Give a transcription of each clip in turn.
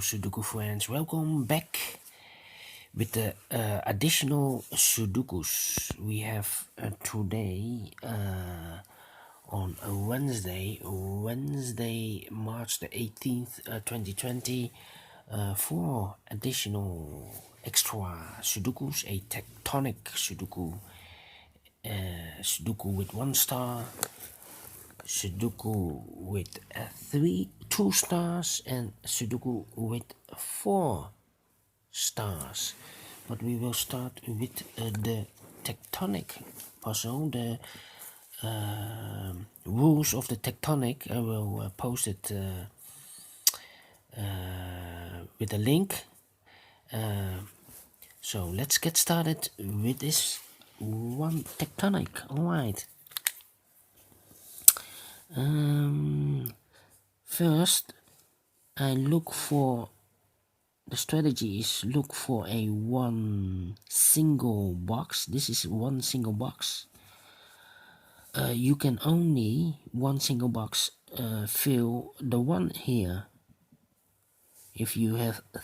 Sudoku friends, welcome back with the additional Sudokus we have today on a Wednesday, March the 18th, 2020, 4 additional extra Sudokus, a Tectonic Sudoku, Sudoku with 1 star, Sudoku with 2 stars, and Sudoku with 4 stars. But we will start with the tectonic puzzle. The rules of the tectonic, I will post it with a link. So let's get started with this one tectonic. Alright. First, I look for the strategy is look for a one single box. This is one single box. You can only one single box fill the one here. If you have a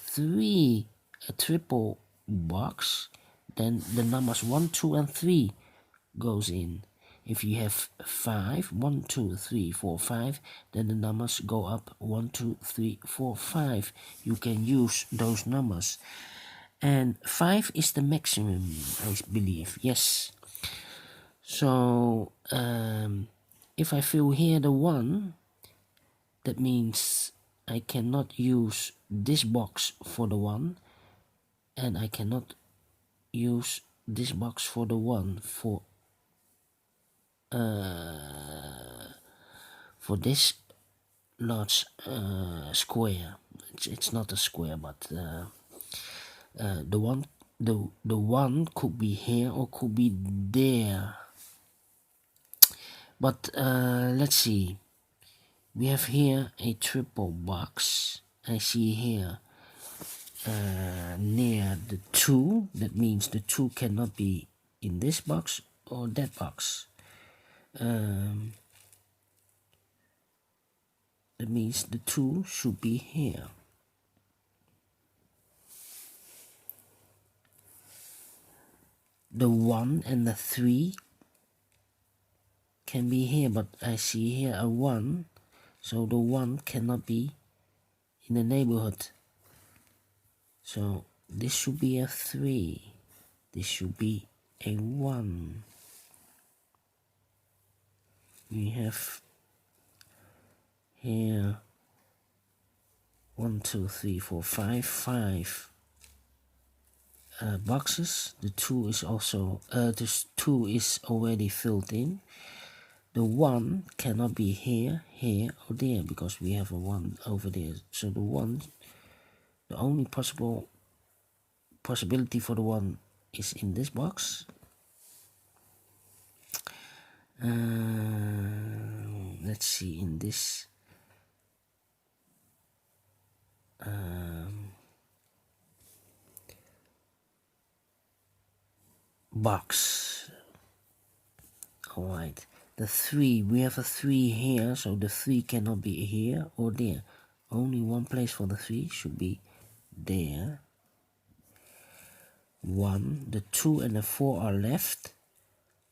triple box, then the numbers 1, 2, and 3 goes in. If you have 5, 1, 2, 3, 4, 5, then the numbers go up 1, 2, 3, 4, 5. You can use those numbers. And 5 is the maximum, I believe. Yes. So, if I fill here the 1, that means I cannot use this box for the 1. And I cannot use this box for the 1 for this large square. It's not a square, but the one could be here or could be there. But let's see. We have here a triple box. I see here near the 2. That means the 2 cannot be in this box or that box. That means the 2 should be here. The 1 and the 3 can be here, but I see here a 1, so the 1 cannot be in the neighborhood. So this should be a 3. This should be a 1. We have here 1, 2, 3, 4, 5 boxes. The 2 is also this 2 is already filled in. The 1 cannot be here, or there, because we have a 1 over there. So the 1, the only possibility for the 1 is in this box. Let's see, in this box. Alright, the 3, we have a 3 here, so the 3 cannot be here or there. Only one place for the 3 should be there. 1, the 2 and the 4 are left.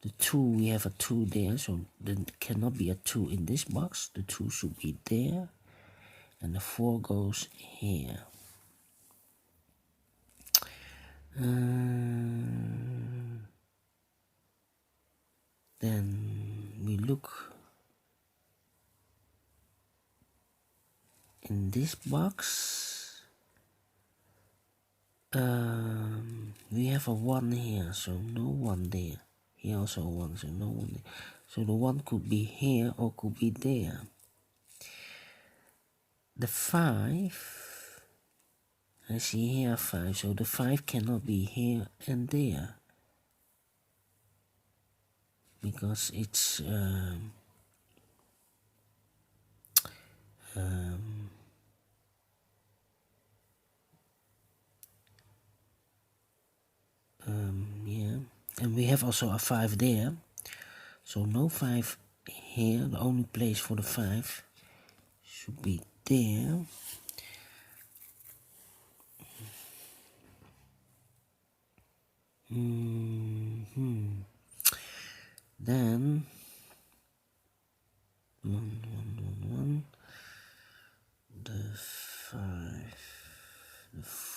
The 2, we have a 2 there, so there cannot be a 2 in this box. The 2 should be there, and the 4 goes here. Then we look in this box. We have a 1 here, so no 1 there. Here also a 1, so no 1 there. So the 1 could be here or could be there. The 5, I see here 5, so the 5 cannot be here and there, because it's yeah, and we have also a 5 there, so no 5 here. The only place for the 5 should be there.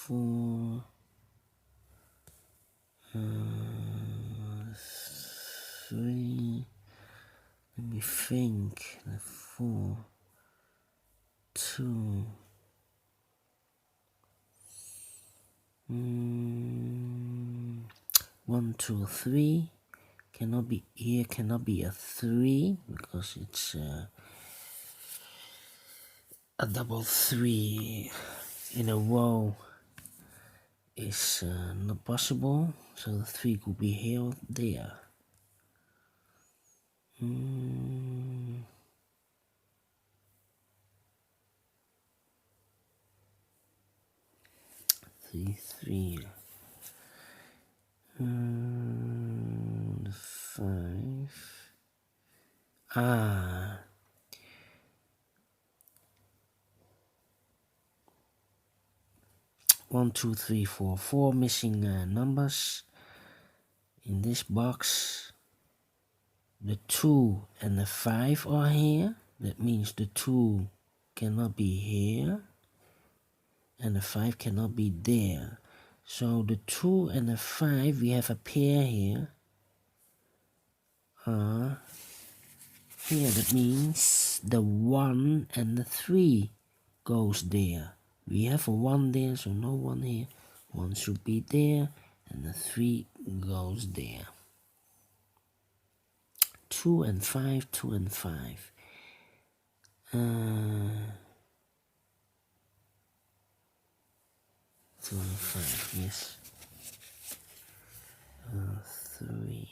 4, 3. Let me think. 4, 2. 1, 2, 3. Cannot be here. Cannot be a 3 because it's a double 3 in a row is not possible. So the 3 could be here or there. 3, 3. 5. 1, 2, 3, 4. 4 missing numbers in this box. The 2 and the 5 are here. That means the 2 cannot be here and the 5 cannot be there. So the 2 and the 5, we have a pair here. Here, that means the 1 and the 3 goes there. We have a 1 there, so no 1 here. 1 should be there, and the 3 goes there. 2 and 5, 2 and 5. 2 and 5, yes. 3.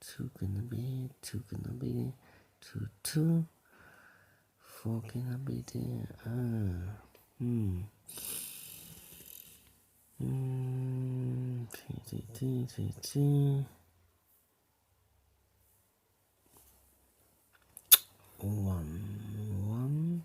2 gonna be 2 gonna be 2 2 4 gonna be there. 3 3 3 1 1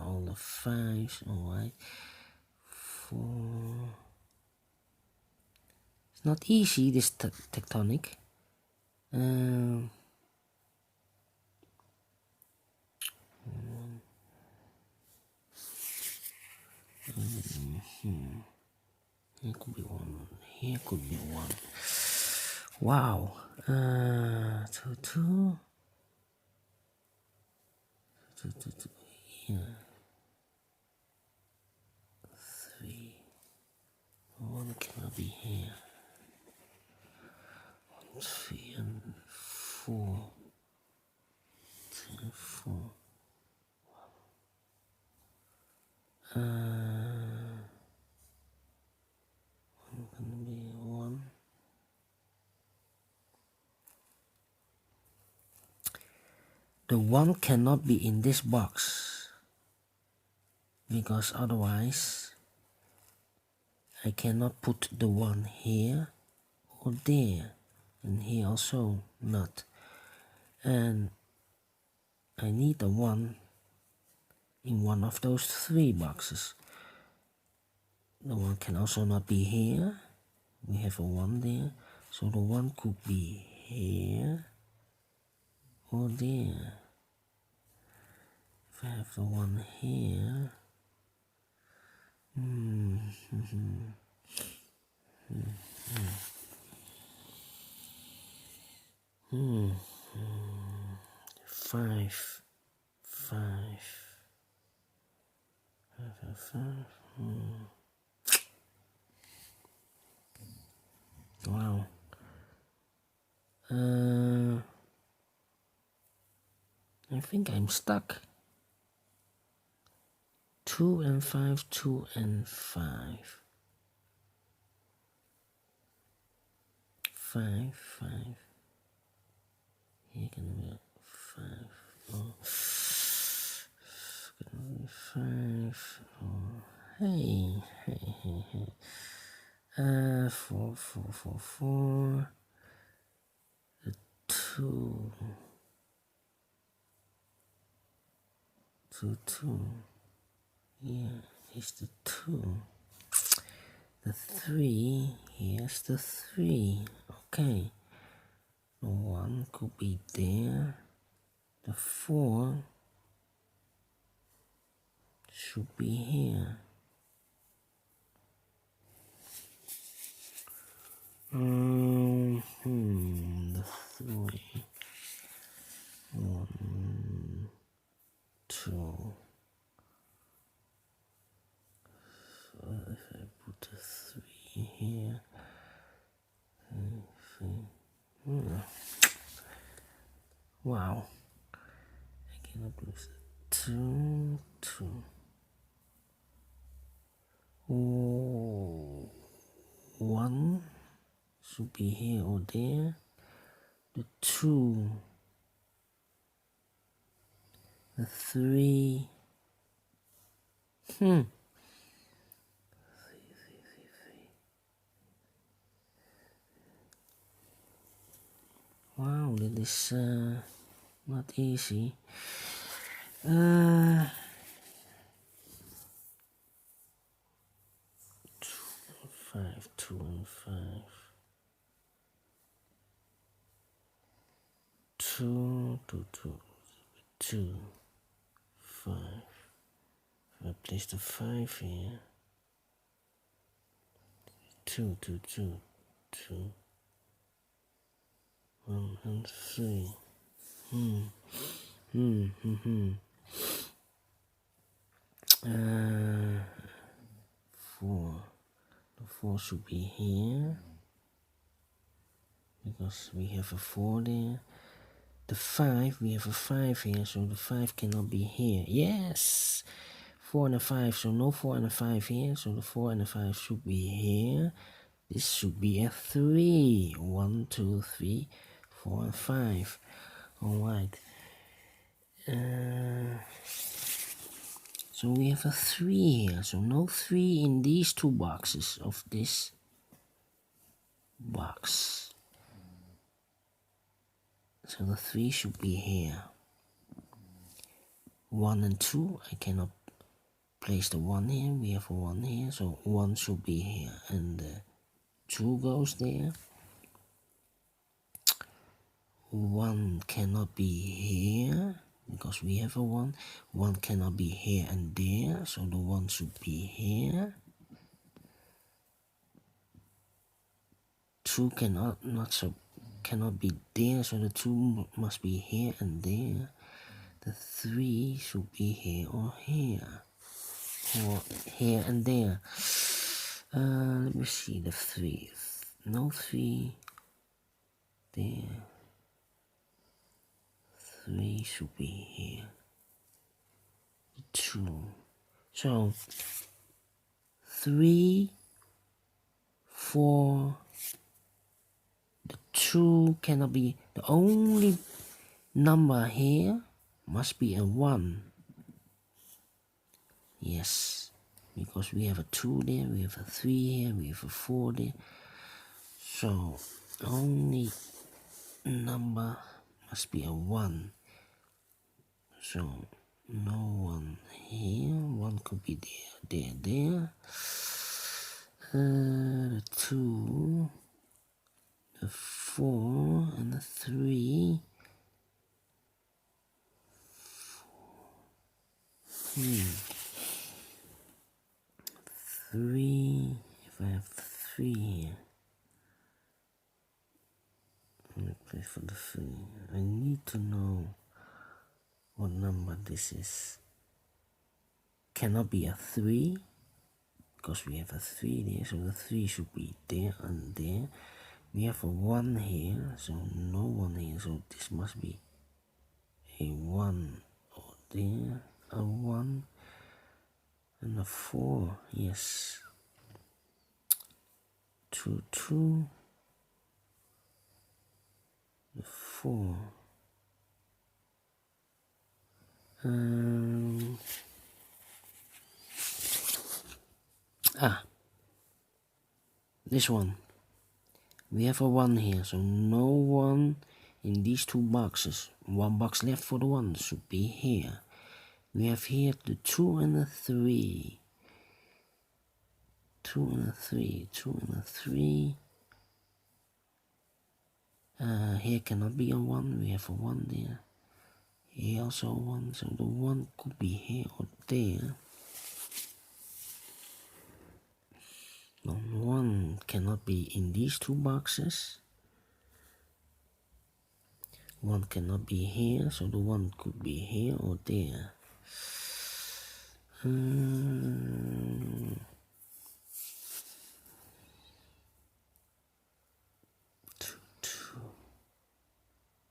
all the 5s, alright. 4. It's not easy, this tectonic. 1. Here could be 1. Here could be 1. Wow. 2 2. 2 2 2. Here. 3. 1 cannot be here. 1 3 and 4. 3 and 4. Gonna be 1. The 1 cannot be in this box because otherwise I cannot put the 1 here or there, and here also not. And I need the 1 in one of those 3 boxes. The 1 can also not be here. We have a 1 there, so the 1 could be here or there. If I have the 1 here, 5 5 5 5. Wow. I think I'm stuck. 2 and 5, 2 and 5. 5 5. Here can be 5. Oh. 5. Oh, hey. 4, 4, 4, 4. The 2. 2, 2. Yeah, it's the 2. The 3. Here's the 3. Okay. The 1 could be there. The 4 should be here. The 3. 1, 2. So if I put the 3 here, 3. Wow. I cannot lose the 2, 2. Oh, 1 should be here or there. The 2. The 3. 3. Wow, that is not easy. 5, 2 and 5. 2, 2, 2, 2, 5. If I place the 5 here. 2, 2, 2, 2. 1 and 3. 4. The 4 should be here because we have a 4 there. The 5, we have a 5 here, so the 5 cannot be here. Yes! 4 and a 5, so no 4 and a 5 here, so the 4 and a 5 should be here. This should be a 3. 1, 2, 3, 4, and 5. Alright. So we have a 3 here, so no 3 in these two boxes of this box. So the 3 should be here. 1 and 2, I cannot place the 1 here, we have a 1 here, so 1 should be here, and 2 goes there. 1 cannot be here, because we have a 1. 1 cannot be here and there, so the 1 should be here. 2 cannot be there, so the 2 must be here and there. The 3 should be here or here. Or here and there. Let me see the 3. No 3 there. 3 should be here. 2. So 3, 4. The 2 cannot be. The only number here must be a 1. Yes, because we have a 2 there, we have a 3 here, we have a 4 there. So only number must be a 1. So no 1 here. 1 could be there. The 2, the 4, and the 3. 3. If I have 3 here, I'm gonna play for the 3. I need to know what number this is. Cannot be a 3 because we have a 3 there, so the 3 should be there and there. We have a 1 here, so no 1 here, so this must be a 1 or there, a 1 and a 4. Yes, 2, 2, the 4. This one. We have a 1 here, so no 1 in these 2 boxes. 1 box left for the 1 should be here. We have here the 2 and the 3. 2 and a 3, 2 and a 3. Here cannot be a 1, we have a 1 there. Here also a 1, so the 1 could be here or there. No, 1 cannot be in these 2 boxes. 1 cannot be here, so the 1 could be here or there.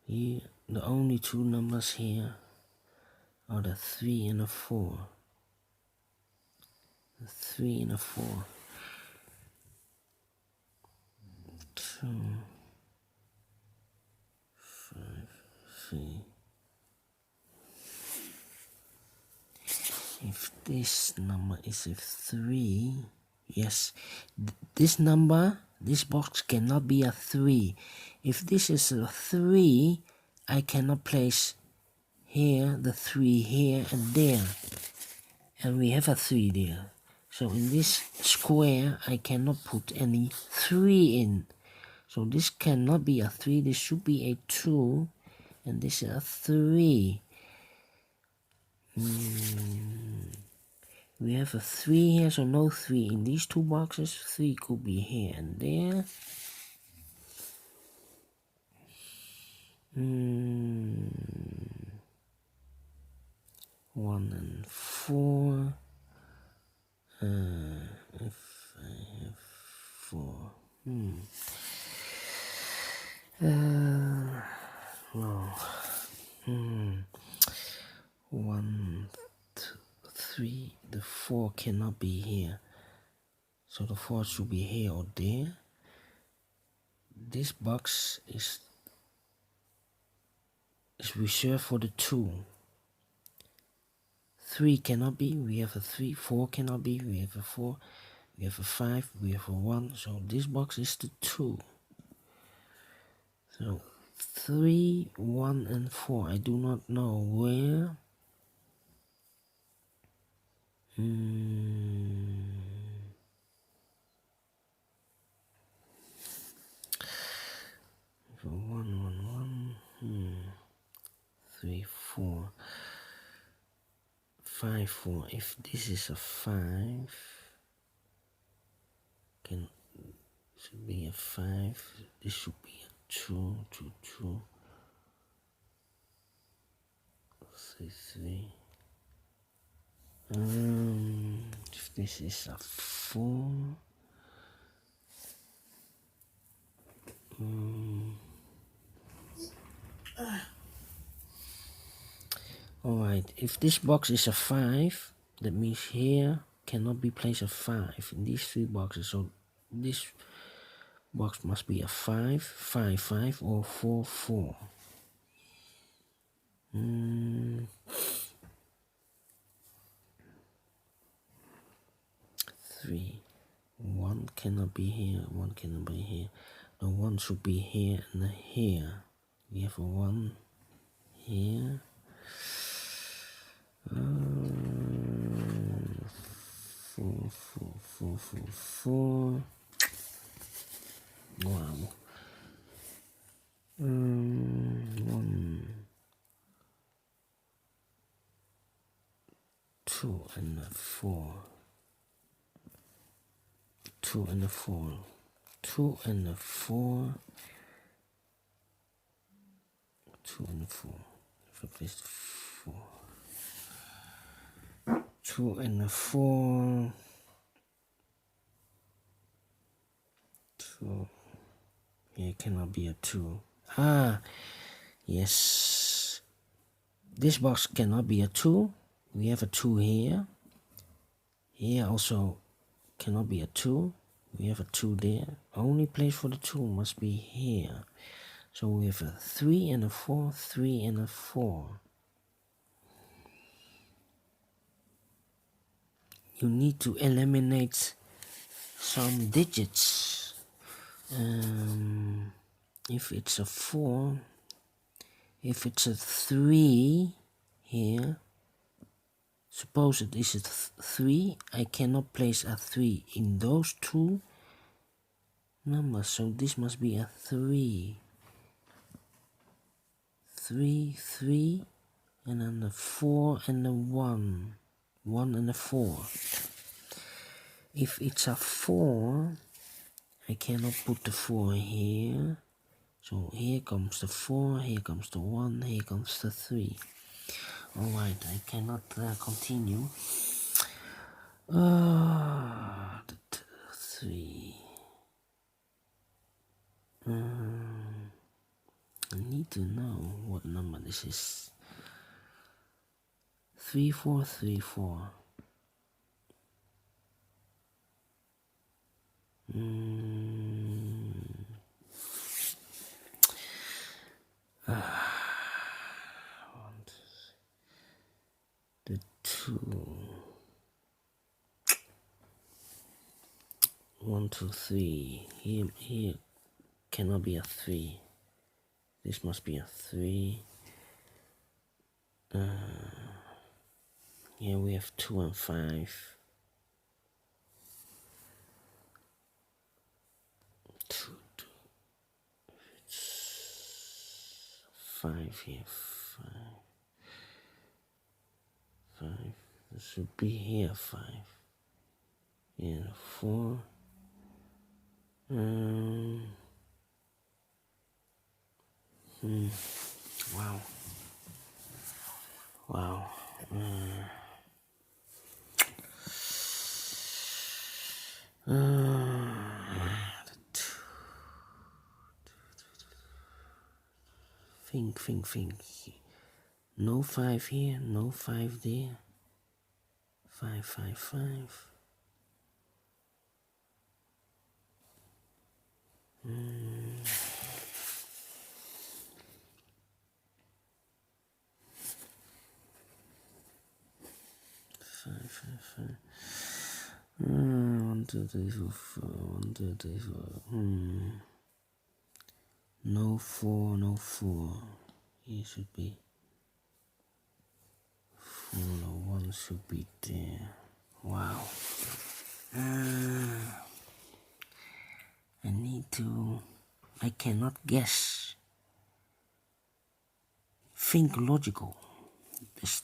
Here, the only 2 numbers here are the 3 and the 4. The 3 and the 4. 2, 5, 3. If this number is a 3, yes, this number, this box cannot be a 3. If this is a 3, I cannot place here, the 3 here and there. And we have a 3 there. So in this square, I cannot put any 3 in. So this cannot be a 3, this should be a 2, and this is a 3. We have a 3 here, so no 3 in these 2 boxes. 3 could be here and there. 1 and 4. If I have 4. Well. 1, 2, 3. The 4 cannot be here. So the 4 should be here or there. This box is reserved for the 2. 3 cannot be, we have a 3. 4 cannot be, we have a 4. We have a 5, we have a 1. So this box is the 2. So 3, 1 and 4. I do not know where. So 1, 1, 1. 3, 4. 5, 4. If this is a 5, should be a 5. This should be a 2, 2, 2. 3, 3. If this is a 4. Alright, if this box is a 5, that means here cannot be placed a 5 in these 3 boxes. So this box must be a 5, 5, 5 or 4, 4. 3. 1 cannot be here, 1 cannot be here. The 1 should be here and here. We have a 1 here. 4, 4, 4, 4, 4. Wow. 1, 2 and a 4. 2 and a 4. 2 and a 4. 2 and a 4. If I place 4. 2 and a 4. 2. Here cannot be a 2. Yes. This box cannot be a 2. We have a 2 here. Here also cannot be a 2. We have a 2 there. Only place for the 2 must be here. So we have a 3 and a 4, 3 and a 4. You need to eliminate some digits. If it's a 4, if it's a 3 here, suppose it is a 3, I cannot place a 3 in those two numbers, so this must be a 3. 3, 3, and then the 4 and the 1. 1 and a 4. If it's a 4, I cannot put the 4 here. So here comes the 4, here comes the 1, here comes the 3. Alright, I cannot continue. The 3. I need to know what number this is. 3, 4, 3, 4. The 2. 1, 2, 3. Here cannot be a 3. This must be a 3. Here we have 2 and 5. 2, 2. It's 5 here. 5. 5. This should be here 5. Yeah, 4. Wow. Wow. Think. No 5 here, no 5 there. 5, 5, 5. One, two, three, four, 1, 2, 3, 4. No 4, no 4. Here should be 4, no 1 should be there. Wow. I cannot guess. Think logical. It's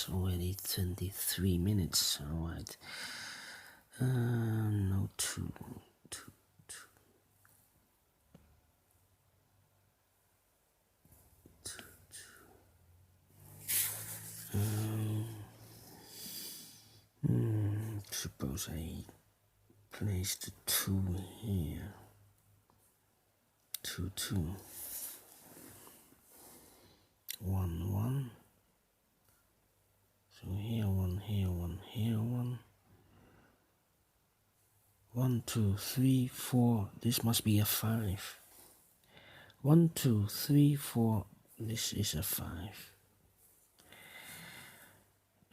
already 23 minutes, alright. No 2. Suppose I place the 2 here. 2, 2. 1, 1. So here 1, here 1, here 1. 1, 2, 3, 4. This must be a 5. 1, 2, 3, 4. This is a 5.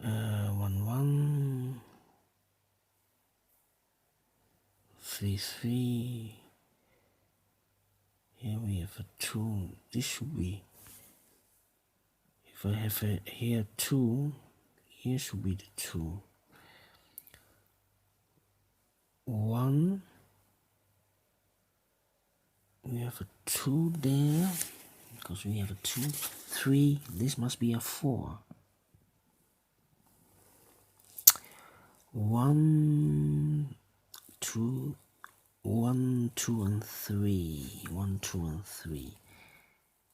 1, 1. 3, 3. Here we have a 2. This should be. If I have here 2, here should be the 2. 1. We have a 2 there. Because we have a 2. 3. This must be a 4. 1, 2. 1, 2, and 3. 1, 2, and 3.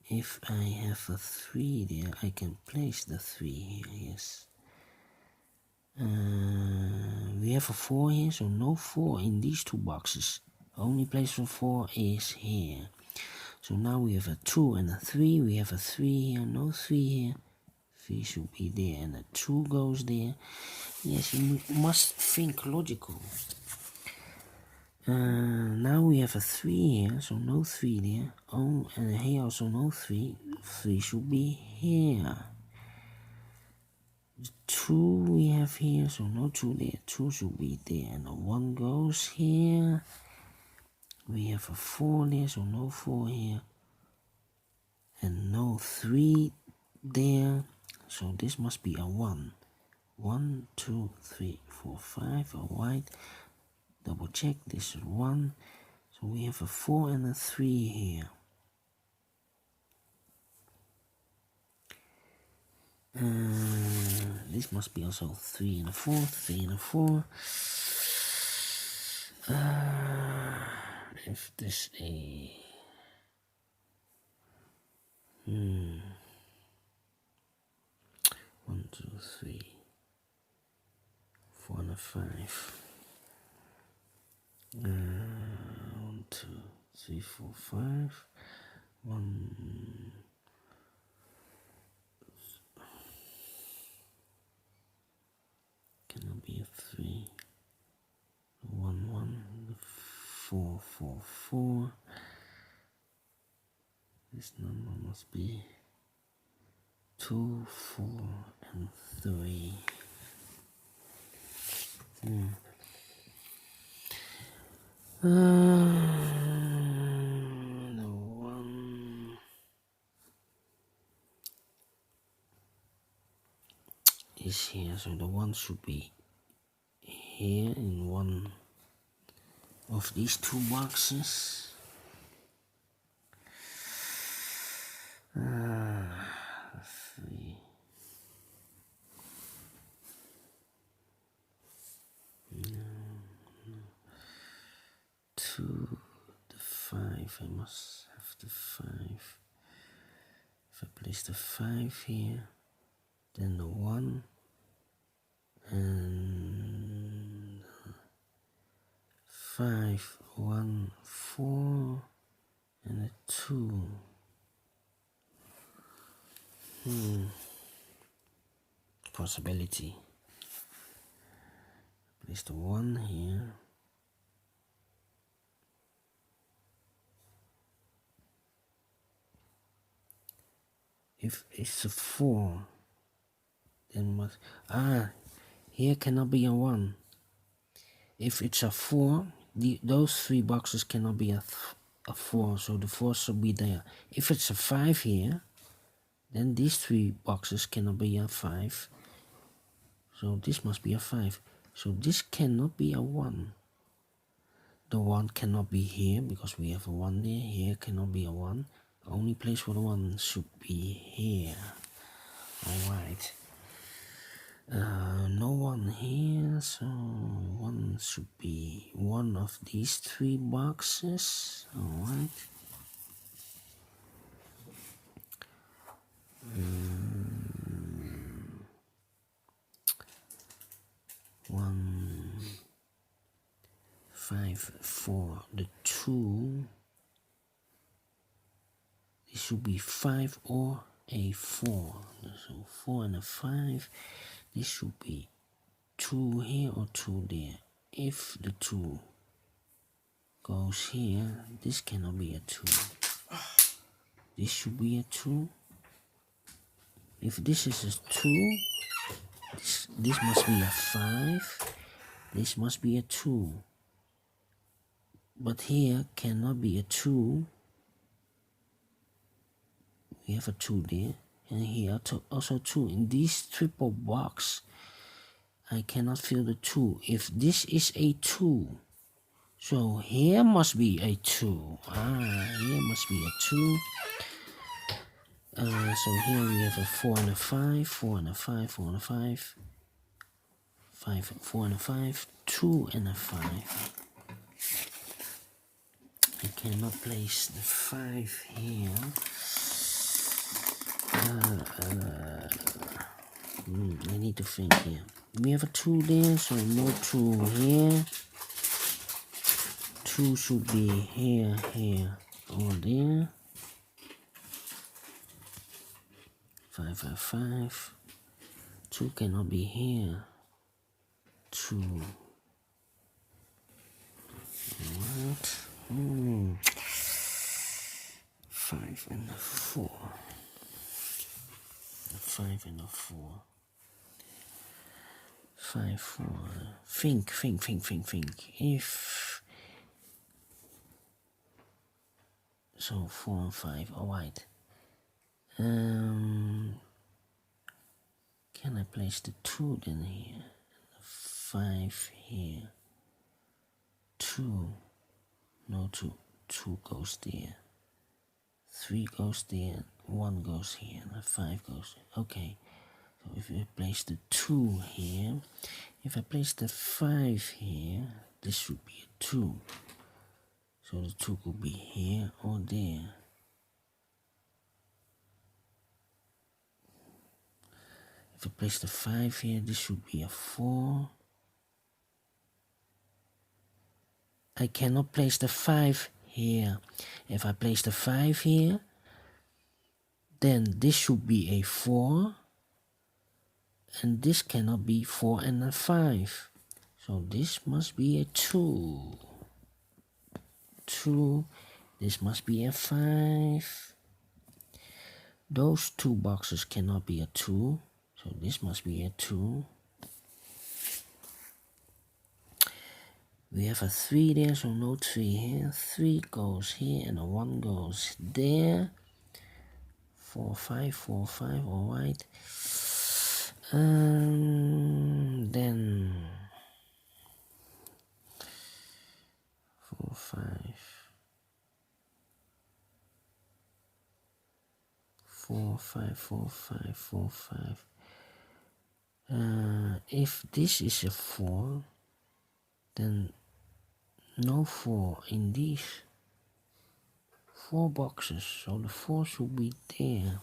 If I have a 3 there, I can place the 3 here, yes. We have a 4 here, so no 4 in these two boxes. Only place for 4 is here. So now we have a 2 and a 3. We have a 3 here, no 3 here. 3 should be there, and a 2 goes there. Yes, you must think logical. Now we have a 3 here, so no 3 there. Oh, and here also no 3. 3 should be here. 2 we have here, so no 2 there. 2 should be there, and a 1 goes here. We have a 4 there, so no 4 here, and no 3 there, so this must be a 1. 1, 2, 3, 4, 5. Alright, double check. This is 1, so we have a 4 and a 3 here. This must be also 3 and a 4, 3 and a 4. If this a 1, 2, 3, 4 and a 5. 1, 2, 3, 4, 5. 1. Cannot be a 3. 1, 1. 4, 4, 4. This number must be 2, 4, and 3. The 1 is here, so the 1 should be here in one of these 2 boxes. 3. No. 2, the 5, I must have the 5. If I place the 5 here, then the 1, and 5, 1, 4, and a 2. Possibility. Place the 1 here. If it's a 4, then must here cannot be a 1. If it's a 4, those 3 boxes cannot be a 4, so the 4 should be there. If it's a 5 here, then these 3 boxes cannot be a 5, so this must be a 5. So this cannot be a 1. The 1 cannot be here because we have a 1 there. Here cannot be a 1. The only place for the 1 should be here. Alright. No 1 here, so 1 should be one of these 3 boxes. Alright. 1, 5, 4. The 2. It should be 5 or a 4. So 4 and a 5. This should be 2 here or 2 there. If the 2 goes here, this cannot be a 2. This should be a 2. If this is a 2, this must be a 5. This must be a 2. But here cannot be a 2. We have a 2 there. And here also 2. In this triple box, I cannot fill the 2. If this is a 2, so here must be a 2. Here must be a 2. So here we have a 4 and a 5, 4 and a 5, 4 and a 5, 5, 4 and a 5, 2 and a 5. I cannot place the 5 here. I need to think here. We have a 2 there, so no 2 here. 2 should be here, here, or there. 5, 5, 5. 2 cannot be here. 2. What? 5 and a 4. 5 and a 4. 5, 4. Think. If so, 4 and 5. Alright. Can I place the 2 then here? 5 here. 2. No, 2. 2 goes there. 3 goes there. 1 goes here. And 5 goes there. Okay. So if I place the 2 here, if I place the 5 here, this should be a 2. So the 2 could be here or there. If I place the 5 here, this should be a 4. I cannot place the 5 here. If I place the 5 here, then this should be a 4. And this cannot be 4 and a 5. So this must be a 2. 2. This must be a 5. Those 2 boxes cannot be a 2. So this must be a 2. We have a 3 there, so no 3 here. 3 goes here and a 1 goes there. 4, 5, 4, 5, alright. Then 4, 5. 4, 5, 4, 5, 4, 5. If this is a 4, then no 4 in these 4 boxes, so the 4 should be there.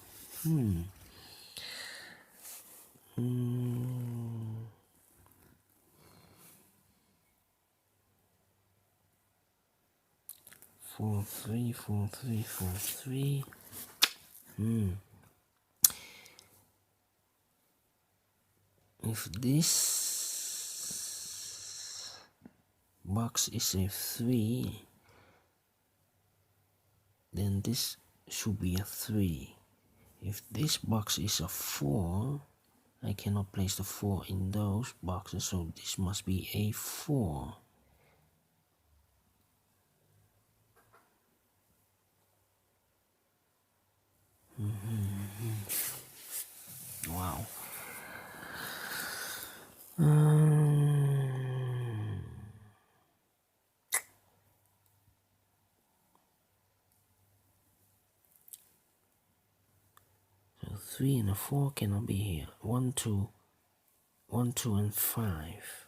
4, 3, 4, 3, 4, 3. If this box is a 3, then this should be a 3. If this box is a 4, I cannot place the 4 in those boxes, so this must be a 4. Wow. So 3 and a 4 cannot be here. 1, 2, 1, 2, and 5.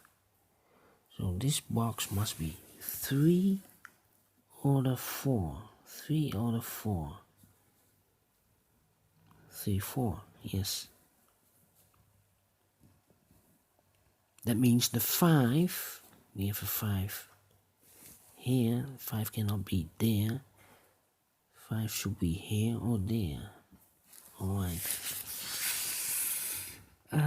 So this box must be 3 or the 4. 3 or the 4. 3, 4. Yes. That means the 5, we have a 5 here. 5 cannot be there. 5 should be here or there. Alright. 5.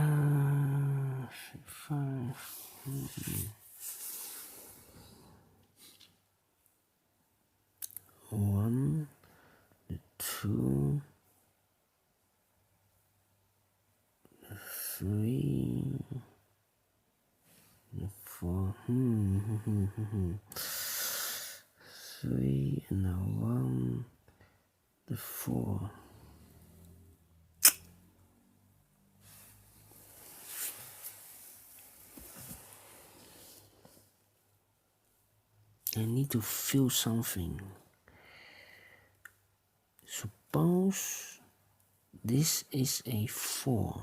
1, 2, 3, 4. 3 and now 1, the 4. I need to feel something. Suppose this is a 4.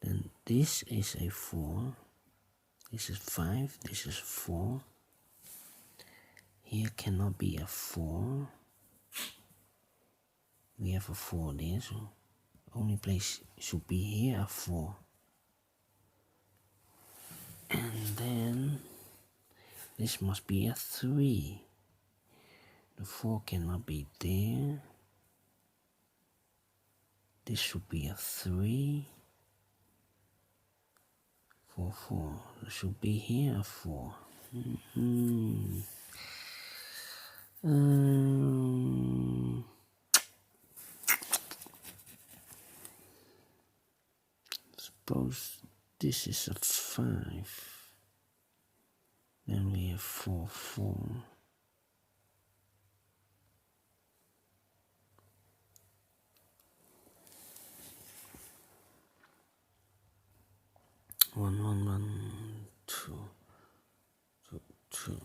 Then this is a 4. This is 5. This is 4. Here cannot be a 4. We have a 4 there, so only place should be here a 4. And then this must be a 3. The 4 cannot be there. This should be a 3. 4, 4. There should be here a 4. Suppose This is a 5. Then we have 4, 4. 1, 1, 1, 2, 2, 2.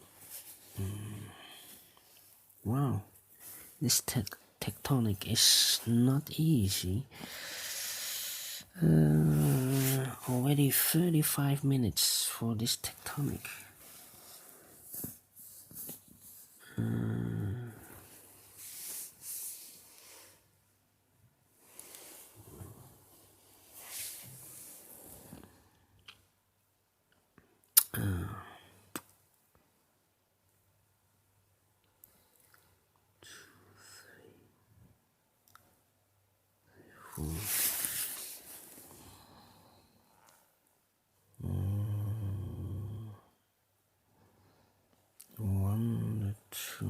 Wow, this tectonic is not easy. Already 35 minutes for this tectonic. One, 2.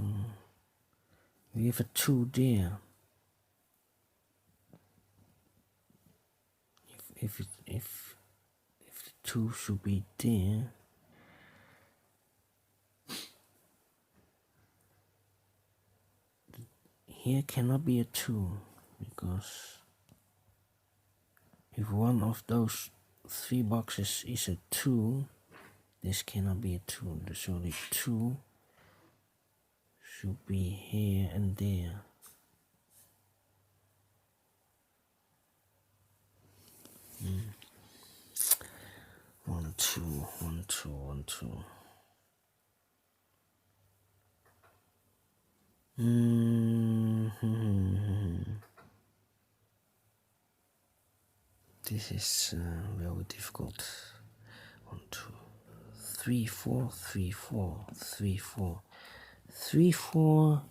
We have a 2 there. If the 2 should be there. Here cannot be a 2 because if one of those 3 boxes is a 2, this cannot be a 2. So the 2 should be here and there. One, two, 1, 2, 1, 2. This is very difficult. 1, 2, 3, 4, 3, 4, 3, 4, 3, 4.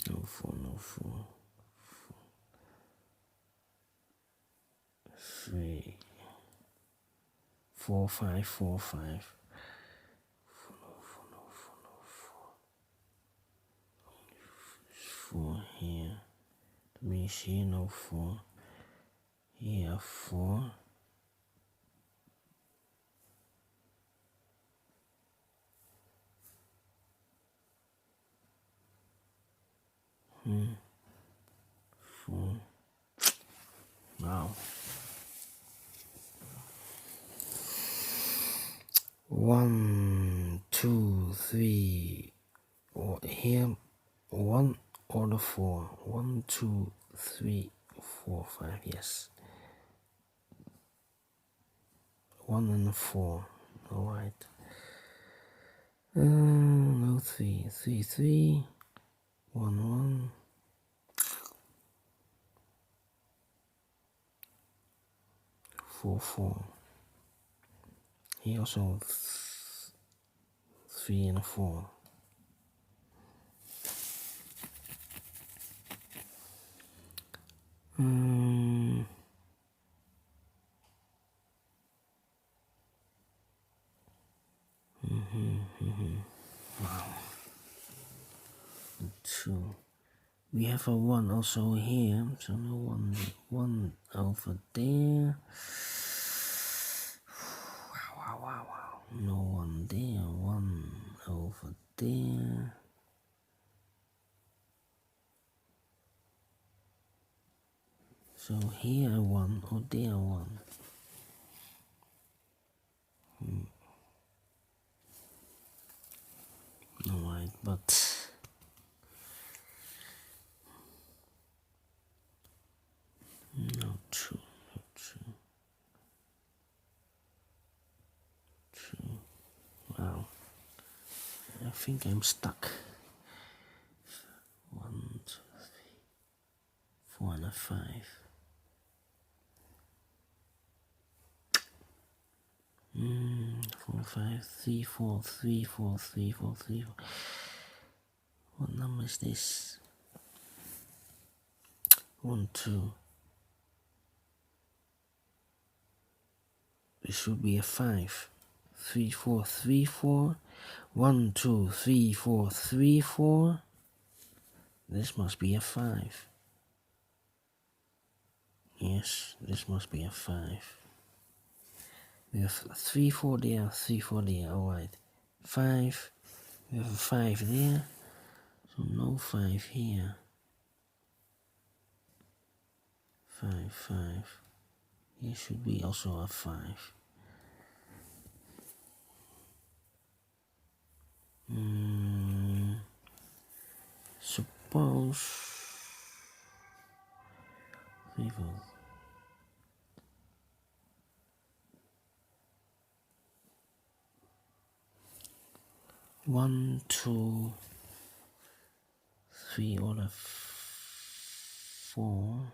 No 4, no 4. 3, 4, 5, 4, 5. 4, no 4, no 4, no 4. 4 here. That means here no 4. Here 4. Four. Wow. 1, 2, 3. Or here 1 or the 4. 1, 2, 3, 4, 5. Yes. 1 and 4. All right. No 3. 3, 3. 1, 1. 4, 4. Here also 3 and 4. Wow. 2. We have a 1 also here, so no 1 over there. Wow. No 1 there, 1 over there. So here 1 or there 1. Alright, but no 2. Wow. I think I'm stuck. 1, 2, 3, 4 and a 5. 4, 5, 3, 4, 3, 4, 3, 4, 3, 4. What number is this? 1, 2. It should be a 5. 3, 4, 3, 4. 1, 2, 3, 4, 3, 4. This must be a 5. Yes, this must be a 5. We have 3, 4 there, 3, 4 there, alright. 5, we have a 5 there, so no 5 here. 5, 5. Here should be also a 5. Suppose 3, 4. 1, 2, 3 or a 4.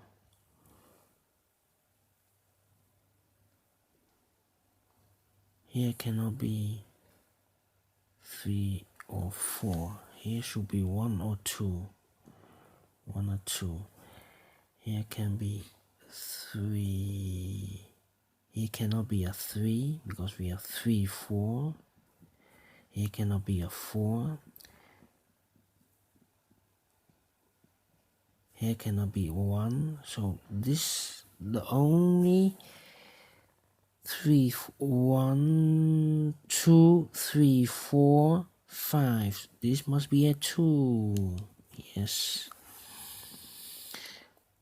Here cannot be 3 or 4. Here should be 1 or 2. 1 or 2. Here can be 3. Here cannot be a 3 because we have 3, 4. Here cannot be a 4. Here cannot be 1. So this the only 3, 1, 2, 3, 4, 5. This must be a 2. Yes.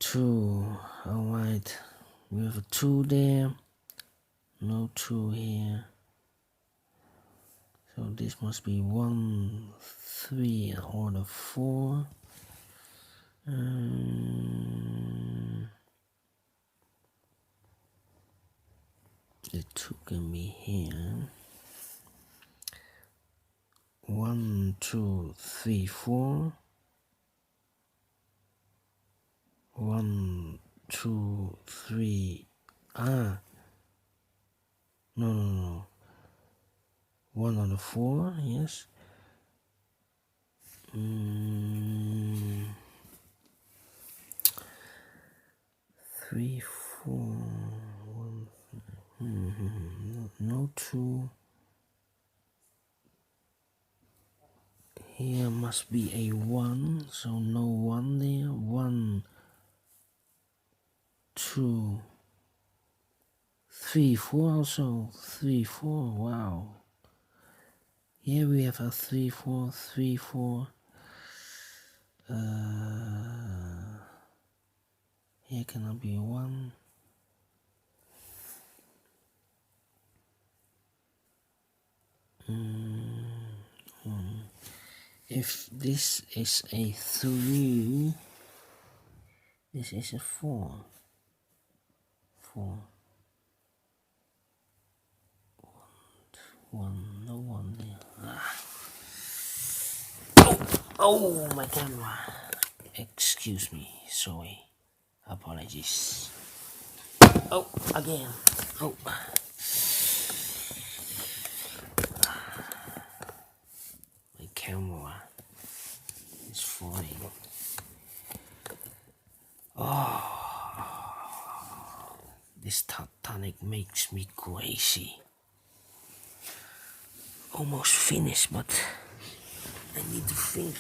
2. Alright. We have a 2 there. No 2 here. So this must be 1, 3, or the 4. The 2 can be here. 1, 2, 3, 4. 1, 2, 3. No. 1 on the 4, yes. 3, 4. 1, no 2. Here must be a 1, so no 1 there. 1, 2, 3, 4 also. 3, 4, wow. Here we have a 3, 4, 3, 4. Here cannot be 1. If this is a 3, this is a 4. 4. 1, no 1 there. Oh, my camera. Excuse me, sorry. Apologies. Oh, again. Oh. My camera is falling. This Tectonic makes me crazy. Almost finished, but I need to think.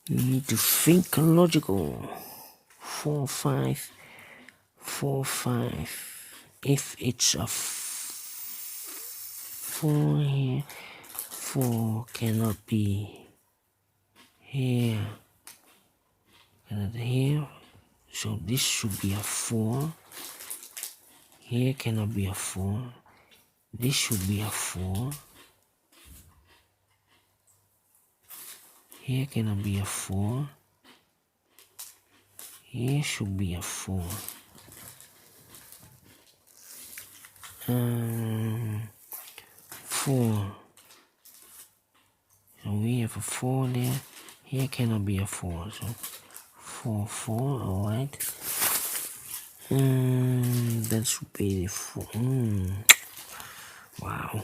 You need to think logical. 4, 5, 4, 5. If it's a 4 here, 4 cannot be here. Cannot here. So this should be a 4. Here cannot be a 4. This should be a 4. Here cannot be a 4. Here should be a 4. 4. So we have a 4 there. Here cannot be a 4. So 4, 4. Alright. That should be the 4. Wow.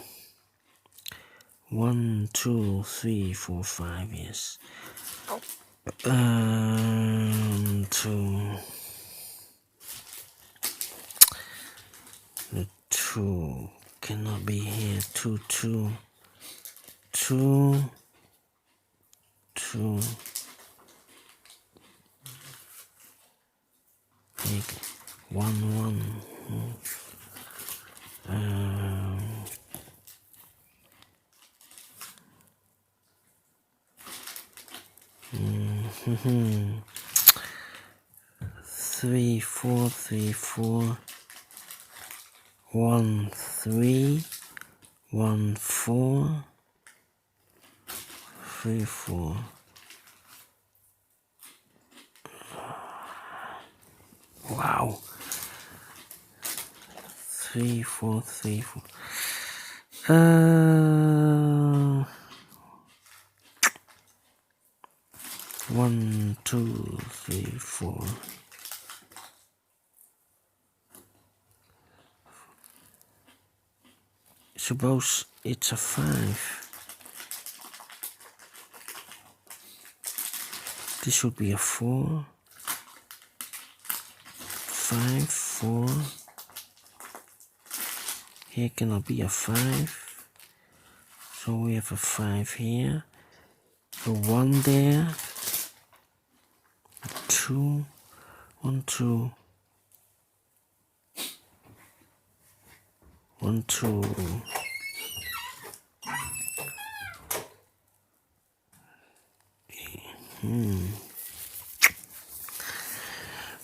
1, 2, 3, 4, 5. Yes. 2. The 2 cannot be here. 2, 2, 2, 2. Take 1, 1. 3, 4, 3, 4. 1, 3, 1, 4, 3, 4. Wow. 3, 4, 3, 4. 1, 2, 3, 4. Suppose it's a 5. This should be a 4. 5, 4. Here cannot be a 5. So we have a 5 here. A 1 there. 2. 1, 2. 1, 2.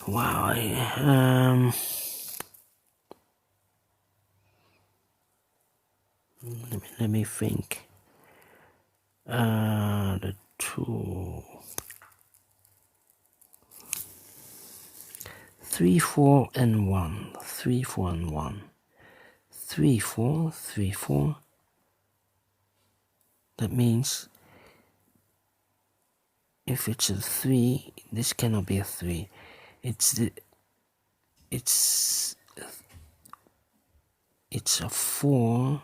Wow. Let me think. The 2. 3, 4, and 1. 3, 4, and 1. 3, 4, 3, 4. That means if it's a 3, this cannot be a 3. It's a 4.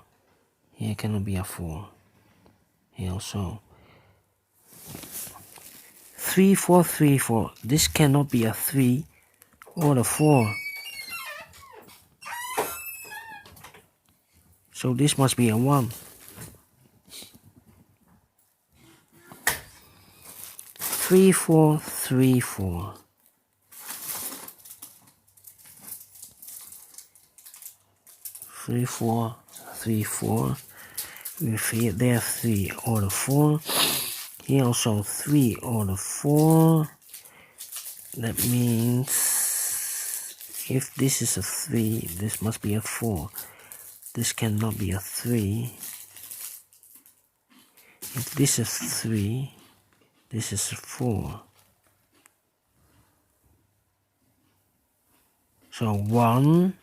Here cannot be a 4. Here also. 3, 4, 3, 4. This cannot be a 3 or a 4. So this must be a 1. 3, 4, 3, 4. 3, 4, 3, 4. If here there 3 or the 4. Here also 3 or the 4. That means if this is a 3, this must be a 4. This cannot be a 3. If this is 3, this is a 4. So 1,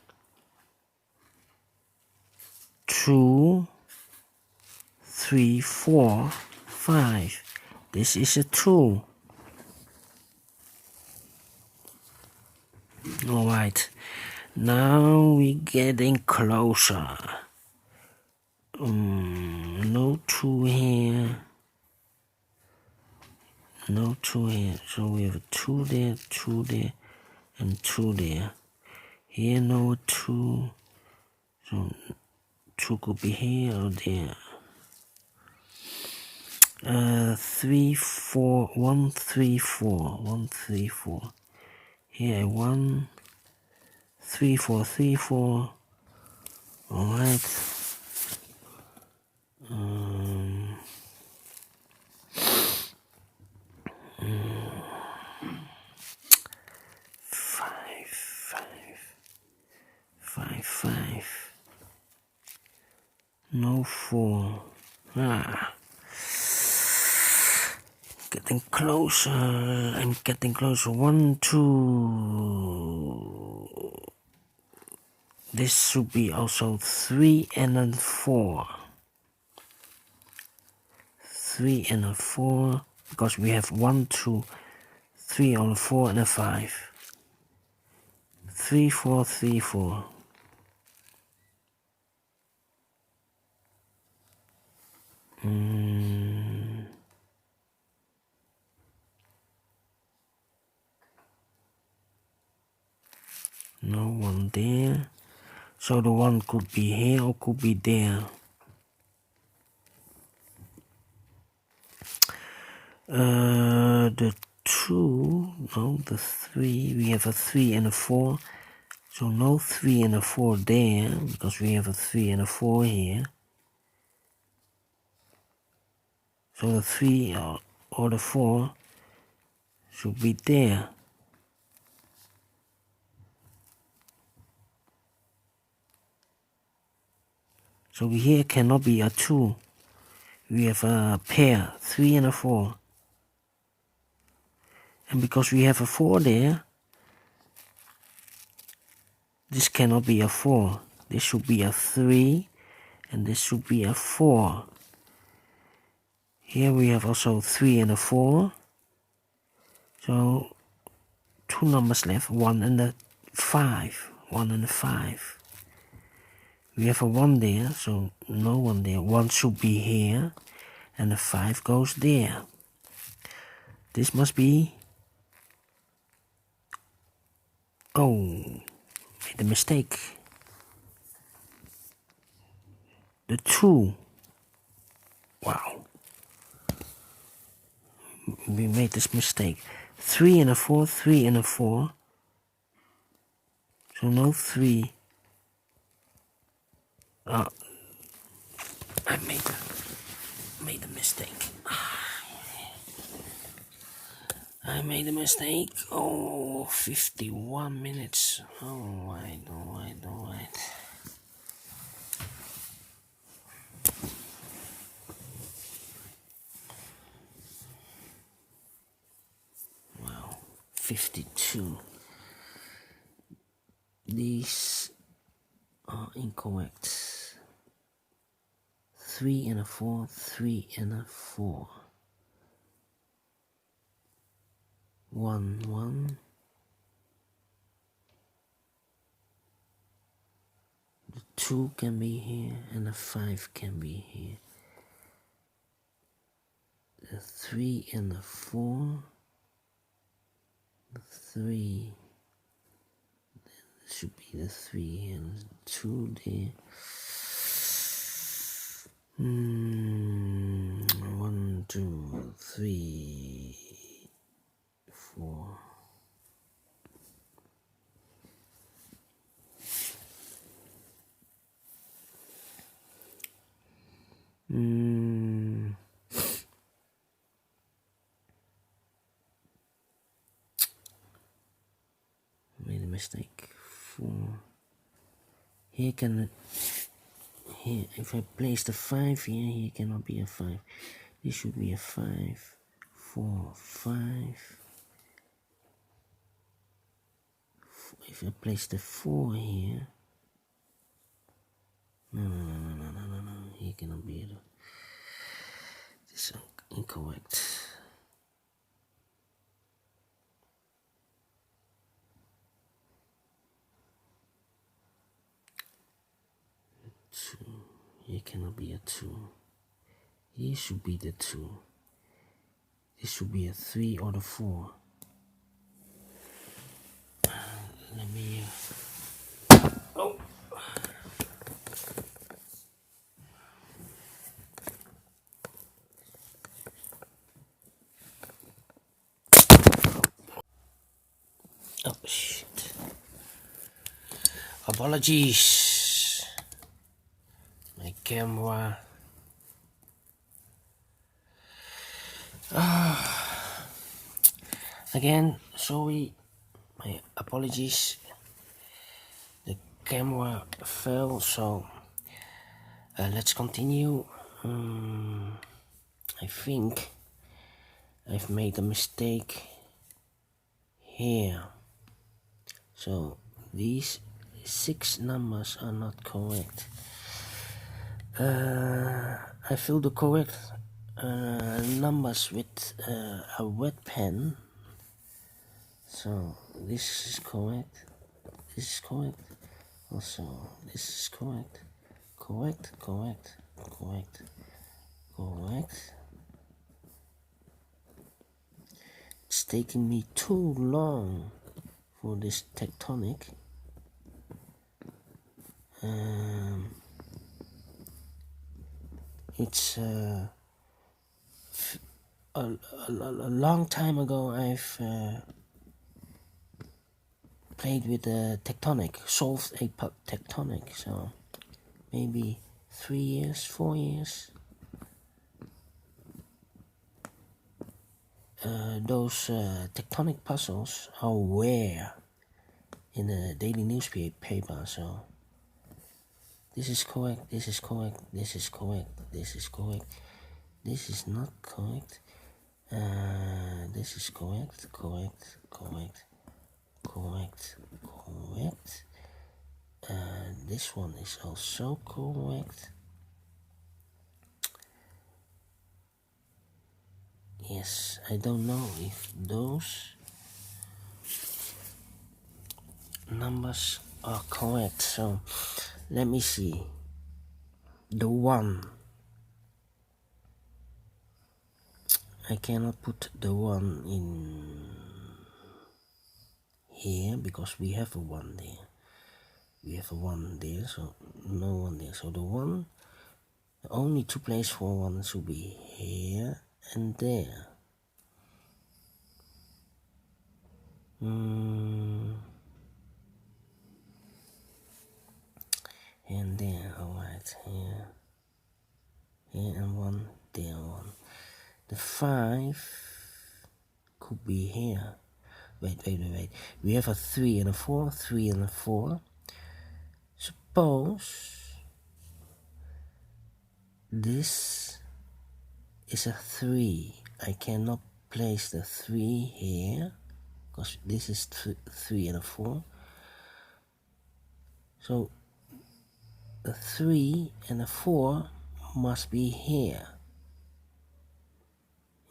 2, 3, 4, 5. This is a 2. Alright, now we're getting closer. No 2 here. No 2 here. So we have a 2 there, 2 there, and 2 there. Here no 2. So 2 could be here or there. 3, 4, 1, 3, 4. 1, 3, 4. Here 1, 3, 4, 3, 4. Alright. 5, 5. No 4. Getting closer. I'm getting closer. 1, 2. This should be also 3 and then 4. 3 and a 4. Because we have 1, 2, 3 on a 4 and a 5. 3, 4, 3, 4. No 1 there. So the one could be here or could be there. The 2, no, the 3, we have a 3 and a 4. So no 3 and a 4 there, because we have a 3 and a 4 here. So the 3 or the 4 should be there. So here cannot be a 2. We have a pair, 3 and a 4. And because we have a 4 there, this cannot be a 4. This should be a 3, and this should be a 4. Here we have also 3 and a 4. So 2 numbers left, 1 and a 5. 1 and a 5. We have a 1 there, so no 1 there. 1 should be here, and the 5 goes there. This must be... Oh, made a mistake. The 2. Wow. We made this mistake. 3 and a 4, 3 and a 4. So no 3. I made a mistake. I made a mistake. Oh, 51 minutes. Alright. Wow, 52. These are incorrect. 3 and a 4, 3 and a 4. 1, 1. The 2 can be here, and the 5 can be here. The 3 and the 4. The 3. Should be the 3 and the 2 there. 1, 2, 3, 4. Made a mistake. 4. Here if I place the 5 here cannot be a 5. This should be a 5. 4, 5. If I place the 4 here, no, here cannot be it. This is incorrect. 2. Here cannot be a 2. Here should be the 2. This should be a 3 or the 4. Let me... Oh! Oh, shit. Apologies. My camera. Again, sorry. My apologies. The camera fell, so let's continue. I think I've made a mistake here. So these 6 numbers are not correct. I fill the correct numbers with a red pen. So this is correct. This is correct. Also, this is correct. Correct. It's taking me too long for this tectonic. It's a long time ago I've played with Tectonic, solved a Tectonic, so maybe 3 years, 4 years. Those Tectonic puzzles are rare in a daily newspaper, so this is correct, this is correct, this is correct, this is correct, this is not correct, this is correct, correct, correct, correct, correct, this one is also correct. Yes, I don't know if those numbers are correct, so let me see. The 1, I cannot put the 1 in here because we have a 1 there. We have a 1 there, so no 1 there. So the 1, the only 2 places for 1 should be here and there. And there, alright, here and 1, there 1. The 5 could be here. Wait. We have a 3 and a 4, 3 and a 4. Suppose this is a 3. I cannot place the 3 here because this is 3 and a 4. So the 3 and the 4 must be here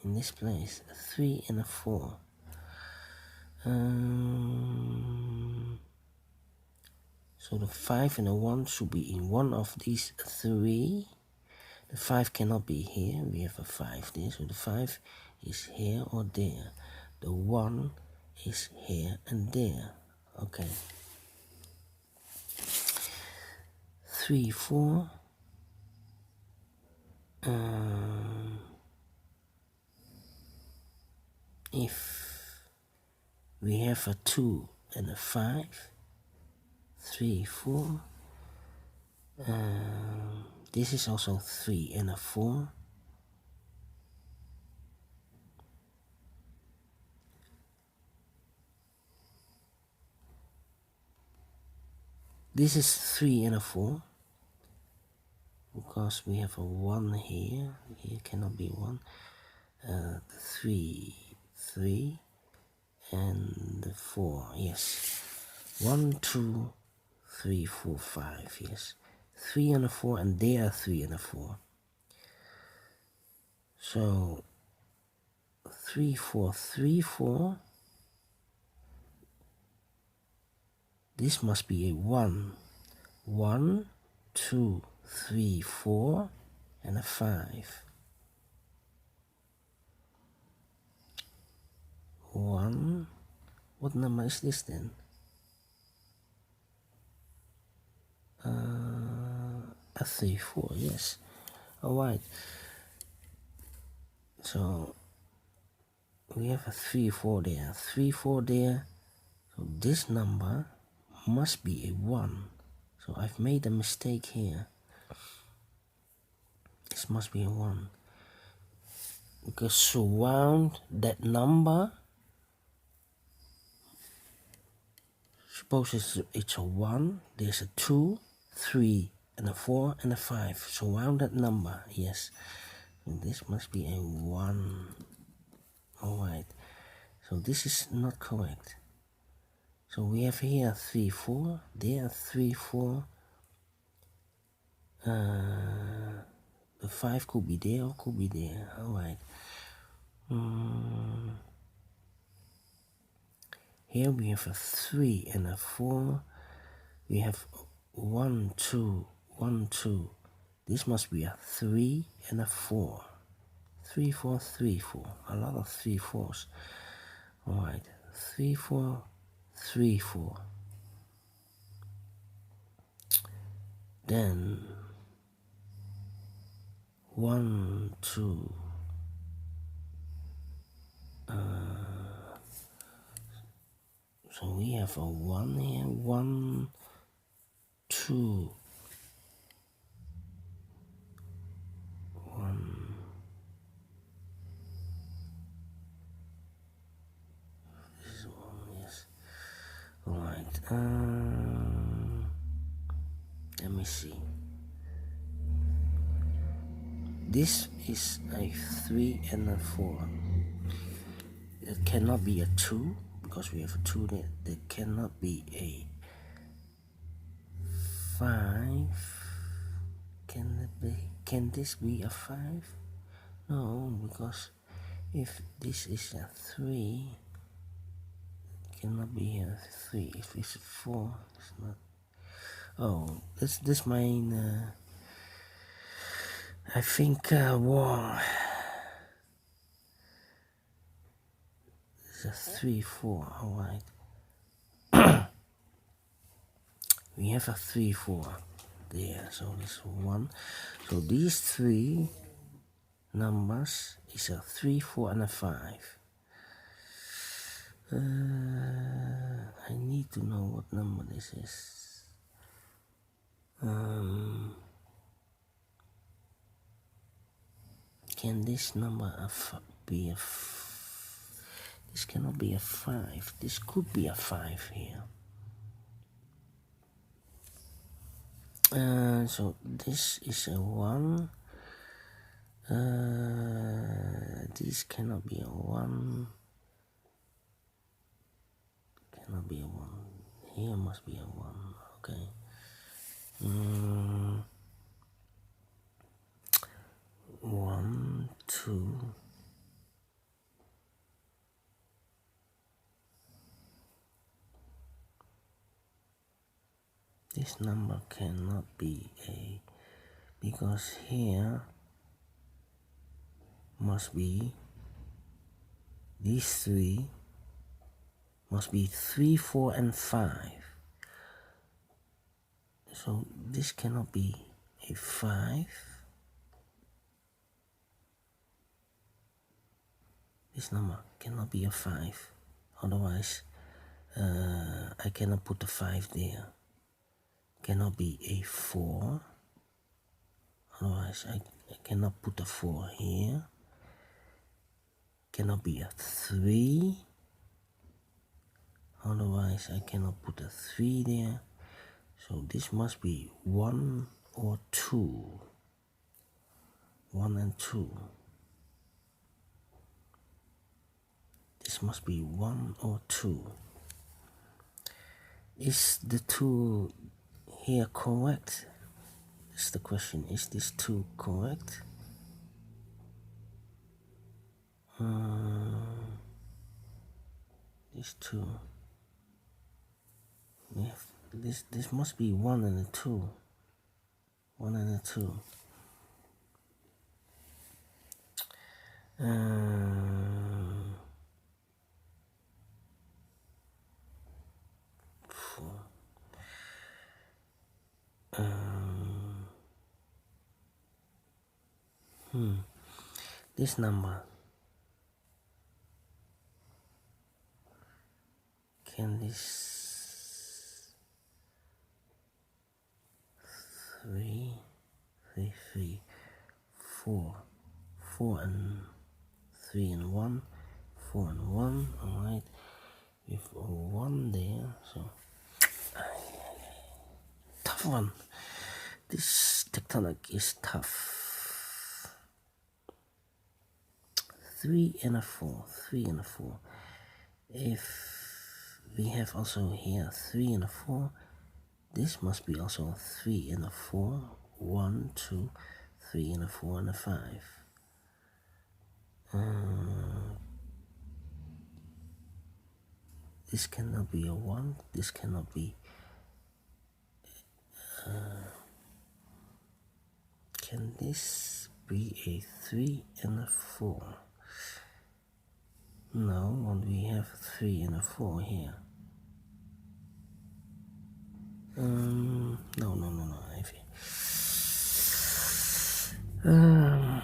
in this place. A 3 and a 4. So the 5 and the 1 should be in one of these 3. The 5 cannot be here. We have a 5 there. So the 5 is here or there. The 1 is here and there. Okay. 3, 4. If we have a 2 and a 5, 3, 4. This is also 3 and a 4. This is 3 and a 4. Because we have a 1 here. Here cannot be 1. 3, 3. And the 4, yes. 1, 2, 3, 4, 5, yes. 3 and a 4, and there are 3 and a 4. So 3, 4, 3, 4. This must be a 1. 1, 2, 3, 4, and a 5. 1. What number is this then? A 3, 4, yes. Alright. So we have a 3, 4 there. 3, 4 there. So this number must be a 1. So I've made a mistake here. This must be a 1. Because surround that number. Suppose it's a 1. There's a 2, 3, and a 4, and a 5. Surround that number. Yes. And this must be a 1. Alright. So this is not correct. So we have here 3, 4. There 3, 4. The 5 could be there or could be there. Alright. Here we have a 3 and a 4. We have 1, 2, 1, 2. This must be a 3 and a 4. 3, 4, 3, 4. A lot of 3, 4s. Alright. 3, 4, 3, 4. Then 1, 2, so we have a 1 here, 1, 2, 1, this one, yes. Alright, let me see. This is a 3 and a 4. It cannot be a 2 because we have a 2 there. There cannot be a 5. Can this be a 5? No, because if this is a 3, it cannot be a 3. If it's a 4, it's not. Oh, this mine. I think wrong. It's a 3, 4. Alright. We have a 3, 4 there. So this 1. So these 3 numbers is a 3, 4, and a 5. I need to know what number this is. Can this number be a this cannot be a 5. This could be a 5 here. So this is a 1. This cannot be a 1. Cannot be a 1. Here must be a 1. Okay. 1, 2. This number cannot be a, because here must be these 3 must be 3, 4, and 5. So this cannot be a 5. This number cannot be a 5. Otherwise, I cannot put a 5 there. Cannot be a 4. Otherwise, I cannot put a 4 here. Cannot be a 3. Otherwise, I cannot put a 3 there. So this must be 1 or 2. 1 and 2. This must be 1 or 2. Is the 2 here correct? Is the question. Is this 2 correct? This 2. We have this must be 1 and a 2. 1 and a 2. This number, can this 3, 3, 3, 4, 4 and 3 and 1, 4 and 1, alright, with a 1 there, so tough one. This tectonic is tough. 3 and a 4, 3 and a 4. If we have also here 3 and a 4, this must be also 3 and a 4. 1, 2, 3 and a 4 and a 5. This cannot be a 1. This cannot be. Can this be a 3 and a 4? No, and we have 3 and a 4 here. No. Um,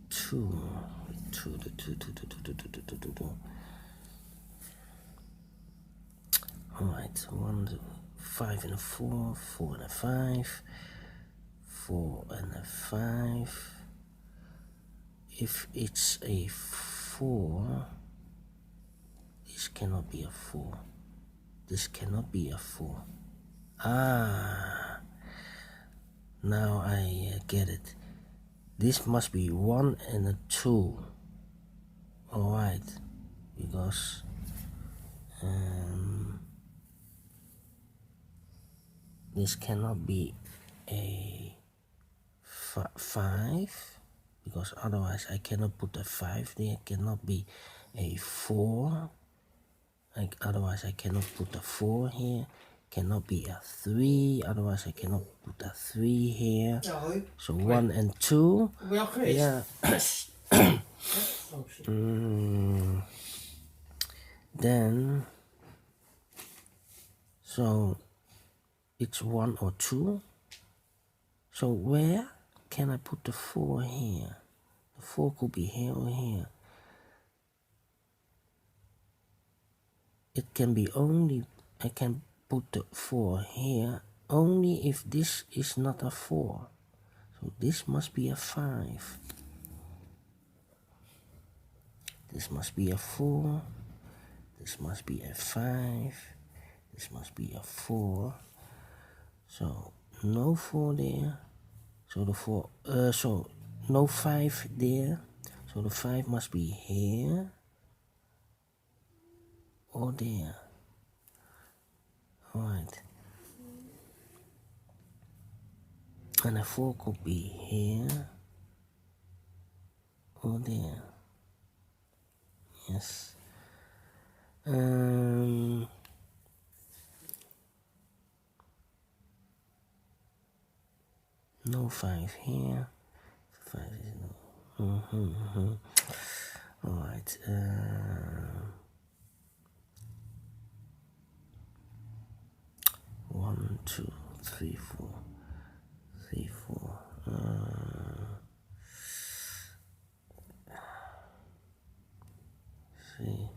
two. Alright, 1, 5 and a 4, 4 and a 5, 4 and a 5. If it's a 4, this cannot be a 4. This cannot be a 4. Ah, now I get it. This must be 1 and a 2. Alright, because this cannot be a 5, because otherwise I cannot put a 5 there. Cannot be a 4, otherwise I cannot put a 4 here. Cannot be a 3, otherwise I cannot put a 3 here. So 1 and 2. Yeah. Then so it's 1 or 2. So where can I put the 4 here? The 4 could be here or here. It can be only, I can put the 4 here only if this is not a 4. So this must be a 5. This must be a 4. This must be a 5. This must be a 4. So no 4 there. So the 4, so no 5 there. So the 5 must be here or there. Alright. And a 4 could be here or there. Yes. No 5 here. 5 is no. Alright. 1, 2, 3, 4. 3, 4. See.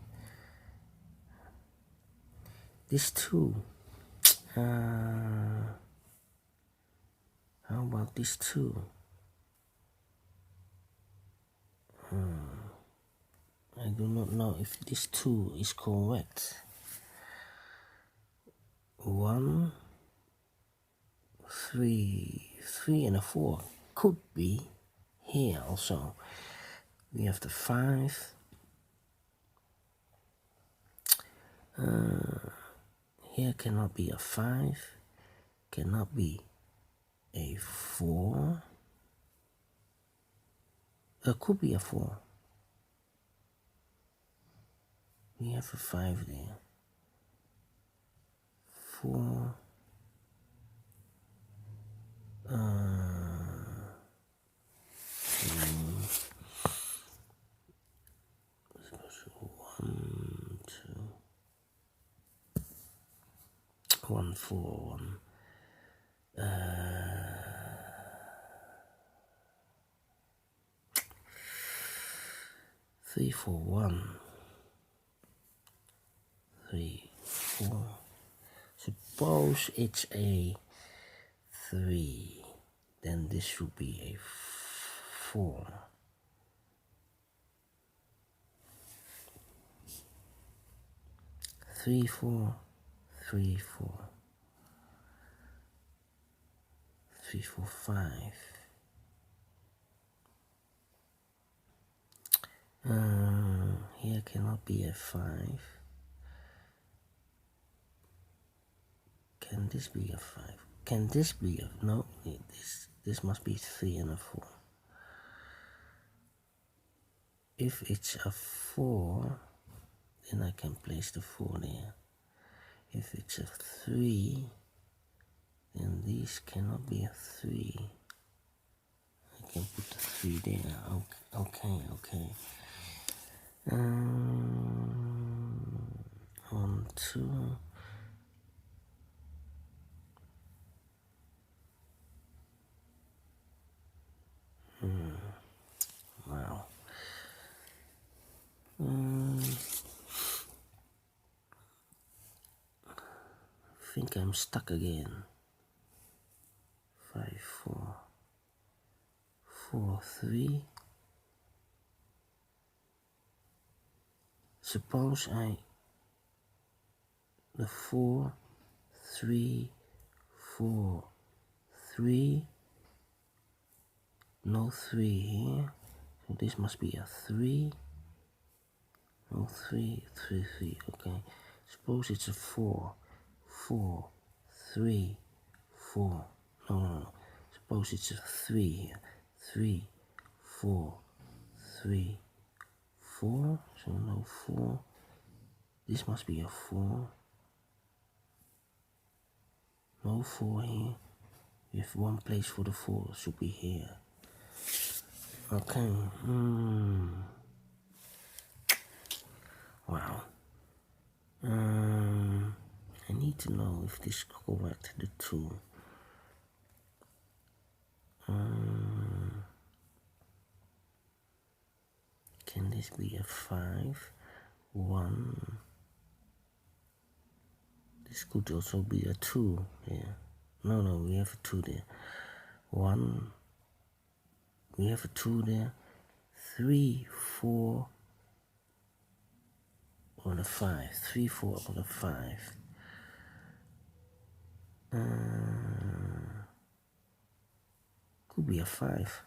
This 2. How about this 2? I do not know if this 2 is correct. 1, 3, 3 and a 4 could be here also. We have the 5. Here cannot be a 5. Cannot be a 4. Could be a 4. We have a 5 there. 4. 1, 4, 1. 3, 4, 1. 3, 4. Suppose it's a 3, then this should be a 4. 3, 4, 3, 4. 3, 4, 5. Here cannot be a 5. Can this be a 5? Can this be a, no, this must be 3 and a 4. If it's a 4, then I can place the 4 there. If it's a 3, then this cannot be a 3. I can put the 3 there. Okay. 1, 2. think I'm stuck again. 5, 4, 4, 3. Suppose the 4, 3, 4, 3. No 3 here. So this must be a 3. No 3, 3, 3. Okay. Suppose it's a 4, 4, 3, 4. No. Suppose it's a 3 here. 3, 4, 3, 4. So no 4. This must be a 4. No 4 here. We have one place for the 4. Should be here. Okay. Wow. I need to know if this is correct, the 2. Can this be a 5? 1. This could also be a 2. Yeah. No, we have a 2 there. 1. We have a 2 there. 3, 4, or a 5. 3, 4, or a 5. Could be a 5.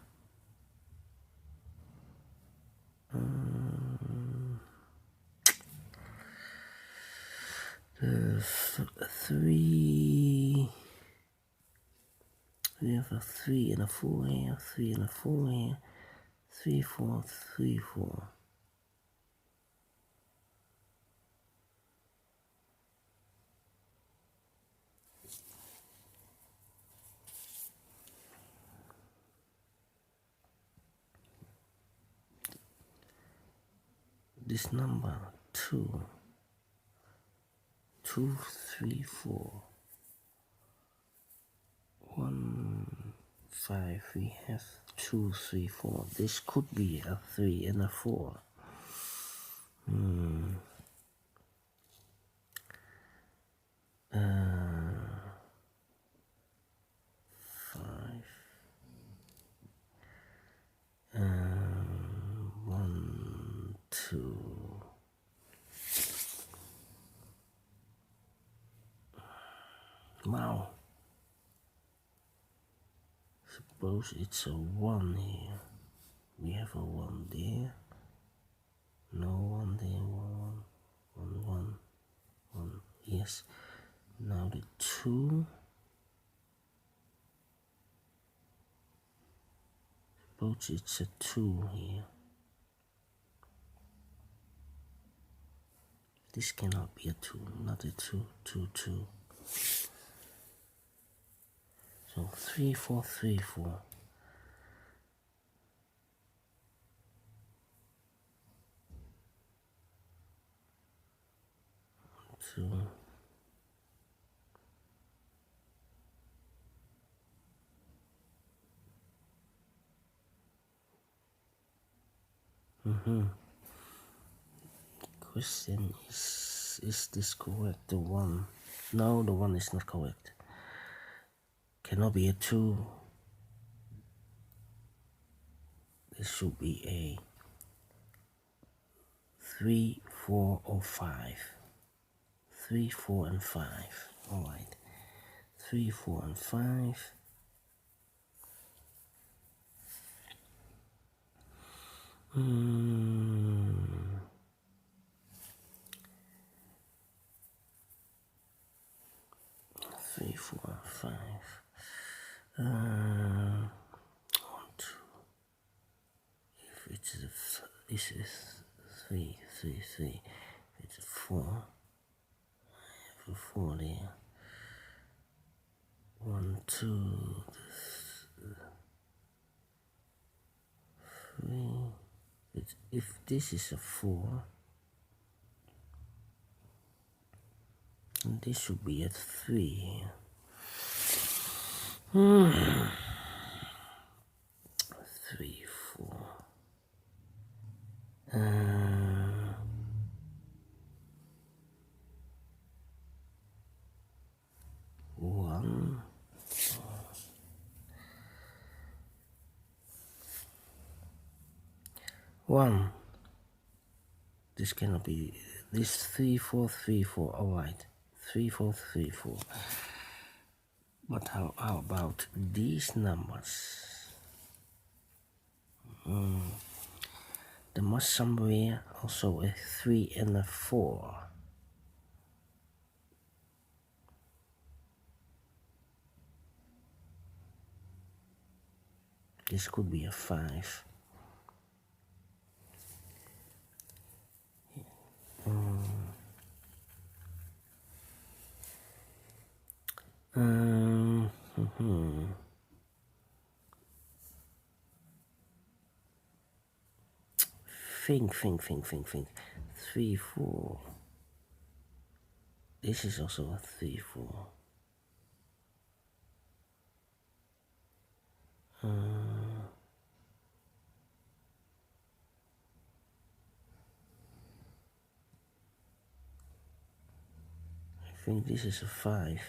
3. We have a 3 and a 4 here. 3 and a 4 here. 3, 4, 3, 4. This number 2, 2, 3, 4, 1, 5. We have 2, 3, 4. This could be a 3 and a 4. 5. 1, 2. Wow. Suppose it's a 1 here. We have a 1 there. No 1 there. 1, 1, 1, 1. Yes. Now the 2. Suppose it's a 2 here. This cannot be a 2. Not a 2. 2, 2. So 3, 4, 3, 4. 2. Question is this correct? The 1. No, the 1 is not correct. Cannot be a 2. This should be a 3, 4, or 5. 3, 4, and 5. Alright. 3, 4, and 5. Three, 4, 5. 1, 2. If it's this is 3, 3, 3. If it's a 4, I have a 4 there. 1, 2, 3. If this is a 4, then this should be a 3 here. 3, 4. 1. One. This cannot be. This 3 4 3 4. All right, 3 4 3 4. But how about these numbers? There must somewhere also a 3 and a 4. This could be a 5. Think. 3 4. This is also a 3 4. I think this is a 5.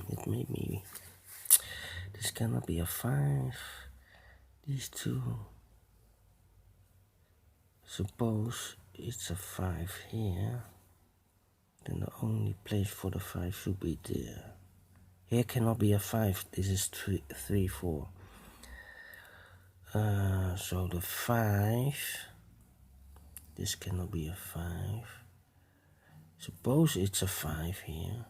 It made me. This cannot be a 5. These two. Suppose it's a 5 here. Then the only place for the 5 should be there. Here cannot be a 5. This is 3 4. So the 5. This cannot be a 5. Suppose it's a 5 here.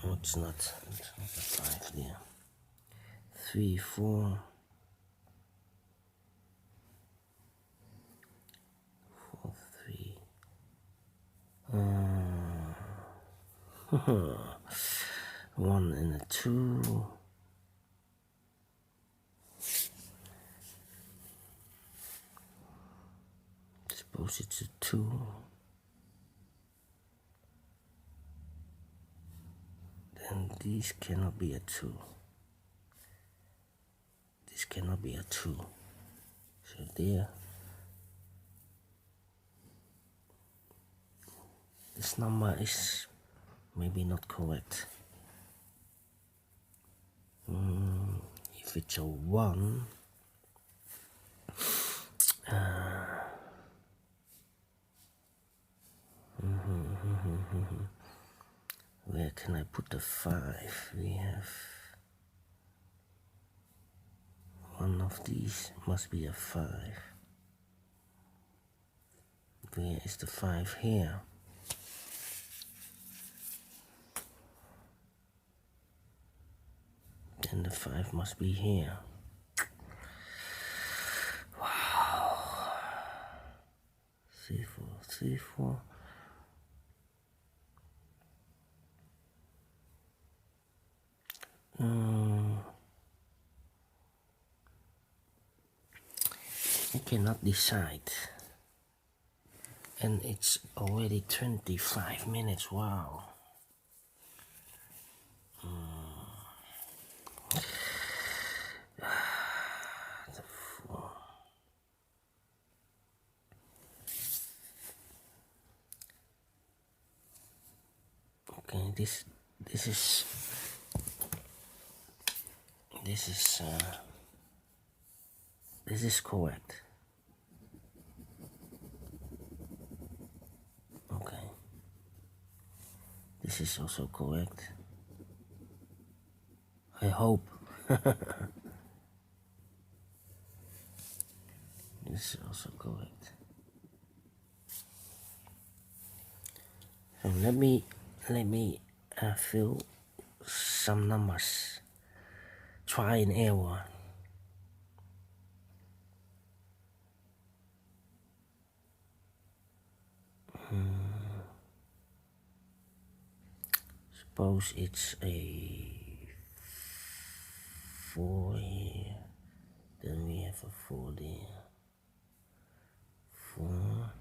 No, it's not a 5 there. 3 4. 4 3. 1 and a 2. Suppose it's a 2. Then these cannot be a 2. This cannot be a 2. So there. This number is maybe not correct. If it's a 1, where can I put the 5? We have one of these must be a 5. Where is the 5 here? Then the 5 must be here. Wow. 3 4 3 4. I cannot decide. And it's already 25 minutes. Wow. The 4. Okay, this is correct. Okay. This is also correct. I hope. This is also correct. So let me fill some numbers. Try and error. Suppose it's a 4 here. Then we have a 4 there. 4.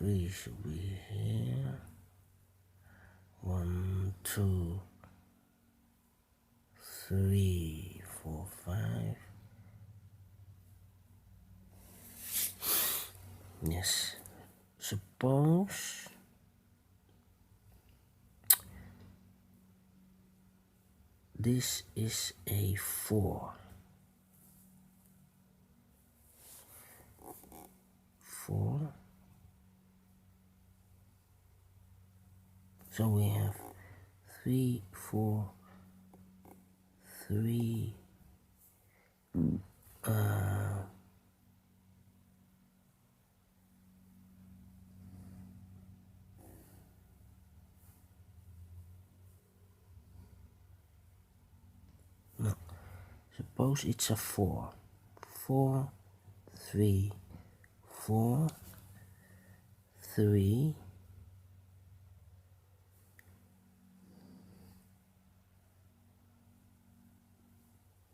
3 should be here. 1, 2, 3, 4, 5. Yes. Suppose this is a 4. 4. So we have 3, 4, 3. No. Suppose it's a 4. 4, 3, 4, 3.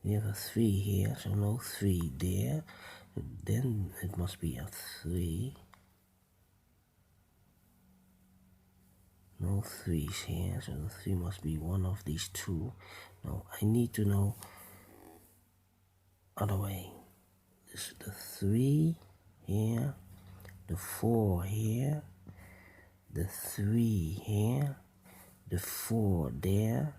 We have a 3 here, so no 3 there. Then it must be a 3. No 3's here, so the 3 must be one of these two. No, I need to know other way. This is the 3 here, the 4 here, the 3 here, the 4 there.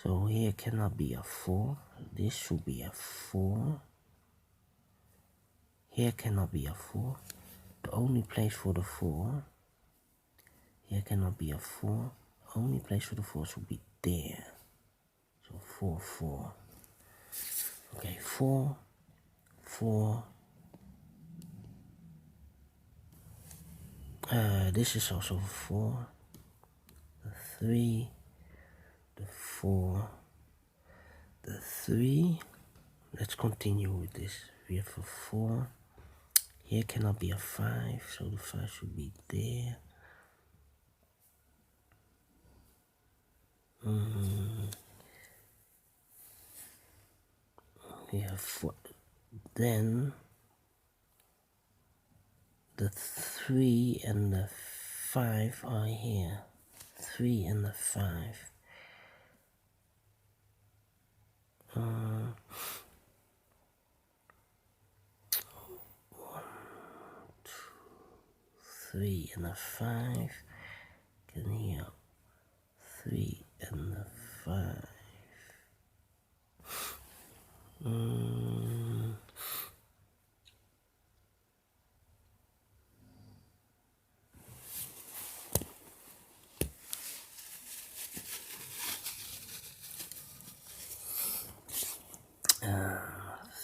So here cannot be a 4. This should be a 4. Here cannot be a 4. The only place for the 4. Here cannot be a 4. Only place for the 4 should be there. So 4, 4. Okay, 4, 4. This is also 4. The 3. The 4. The 3. Let's continue with this. We have a 4. Here cannot be a 5, so the 5 should be there. We have 4. Then the 3 and the 5 are here. 3 and the 5. 1, 2, 3 and the 5. Can hear 3 and the 5.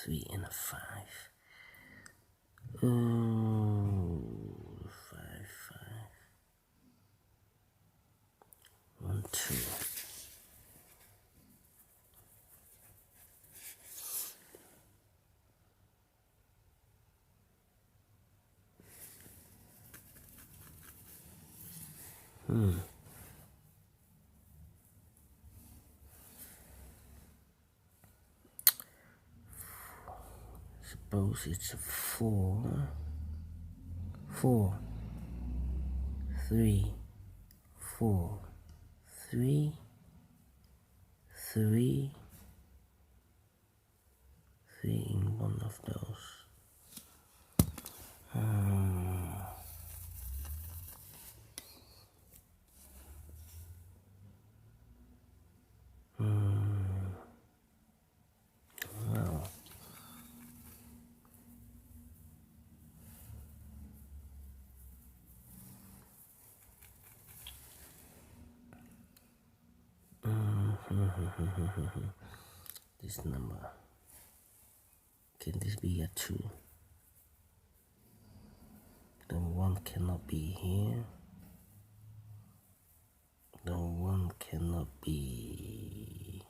Three and a 5. 5, 5. 1, 2. Suppose it's a 4. 4, 3, 4, 3, 3, 3 in one of those. Well, this number, can this be a 2? The 1 cannot be here. The 1 cannot be.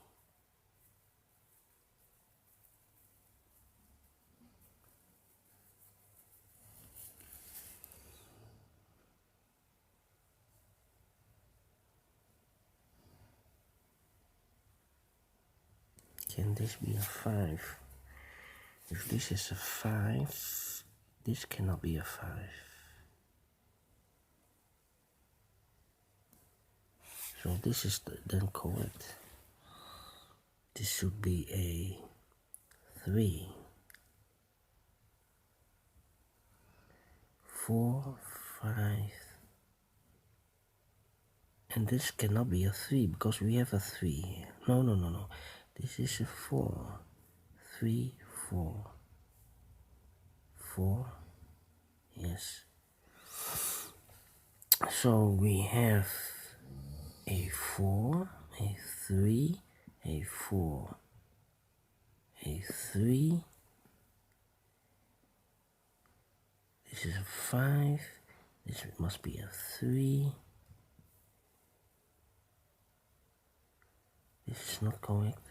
Can this be a 5? If this is a 5, this cannot be a 5. So this is then correct. This should be a 3, 4, 5, and this cannot be a 3 because we have a 3 here. No. This is a 4, 3, 4, 4. Yes. So we have a 4, a 3, a 4, a 3. This is a 5. This must be a 3. This is not correct.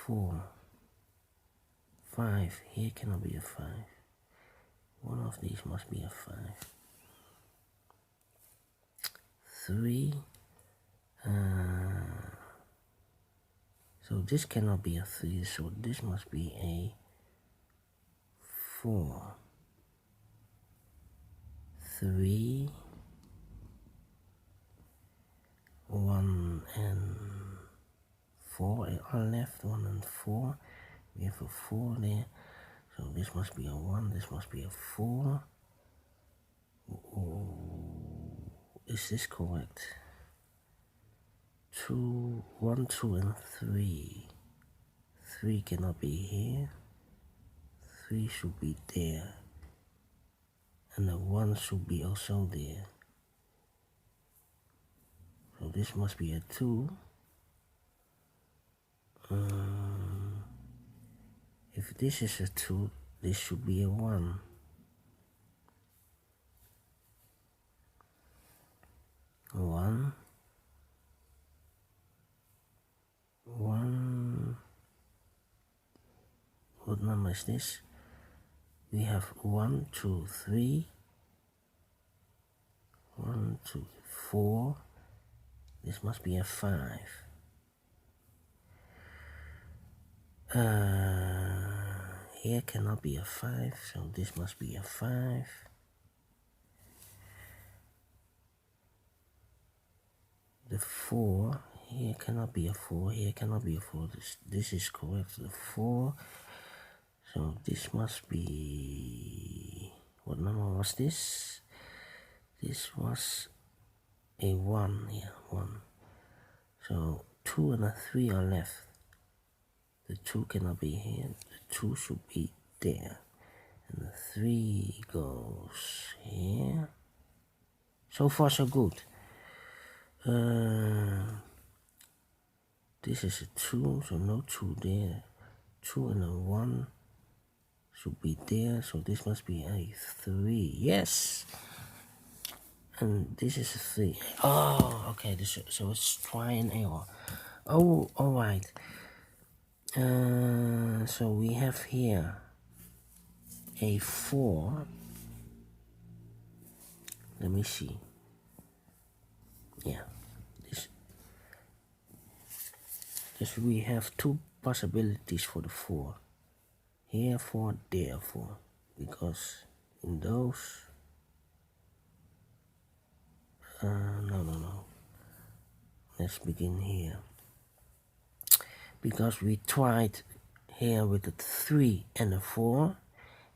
4, 5. Here cannot be a 5. One of these must be a 5. 3. So this cannot be a 3. So this must be a 4. 3. 1 and 4 are left. 1 and 4. We have a 4 there. So this must be a 1. This must be a 4. Is this correct? 2, 1, 2, and 3. 3 cannot be here. 3 should be there. And the 1 should be also there. So this must be a 2. If this is a 2, this should be a 1. 1. 1. What number is this? We have 1, 2, 3. 1, 2, 4. This must be a 5. Here cannot be a 5, so this must be a 5. The 4, here cannot be a 4, here cannot be a 4. This is correct, the 4. So this must be, what number was this? This was a 1, yeah, 1. So 2 and a 3 are left. The 2 cannot be here, the 2 should be there. And the 3 goes here. So far so good. This is a 2, so no 2 there. 2 and a 1 should be there, so this must be a 3. Yes! And this is a 3. Oh, okay, so it's try and error. Oh, alright. So we have here a 4. Let me see. Yeah, this we have 2 possibilities for the 4. Here 4, there 4. Because in those... no. Let's begin here. Because we tried here with the 3 and the 4.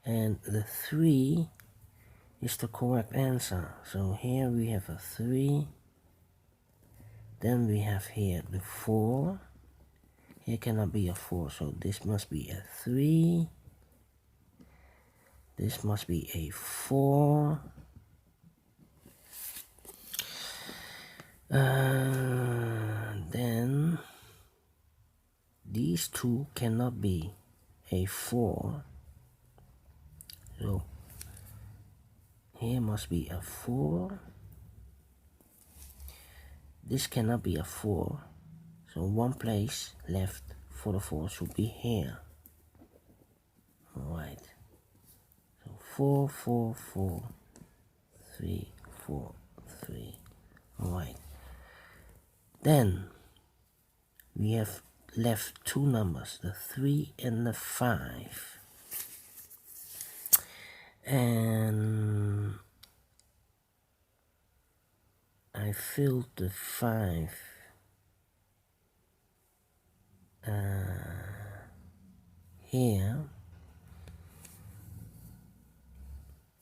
And the 3 is the correct answer. So here we have a 3. Then we have here the 4. Here cannot be a 4, so this must be a 3. This must be a 4. Then these 2 cannot be a 4. So here must be a 4. This cannot be a 4. So one place left for the 4 should be here. Alright. So 4, 4, 4, 3, 4, 3. Alright. Then we have left 2 numbers, the 3 and the 5. And I filled the 5 here.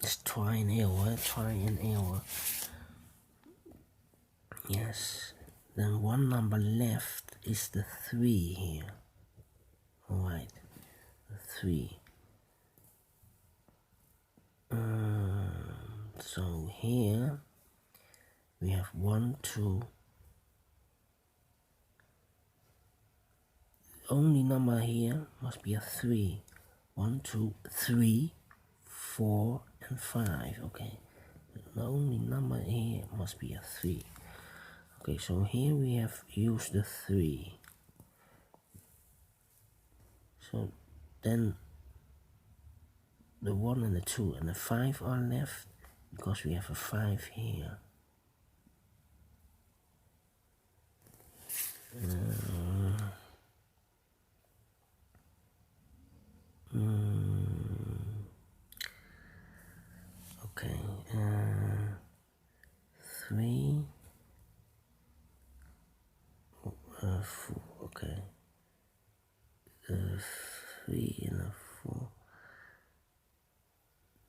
Let's try an error. Yes. Then one number left is the 3 here. Alright, the 3. So here we have 1, 2. Only number here must be a 3. 1, 2, 3, 4, and 5. Okay. The only number here must be a 3. Okay, so here we have used the 3. So then the 1 and the 2 and the 5 are left because we have a 5 here. Okay, 3, 4, okay, 3 and a 4.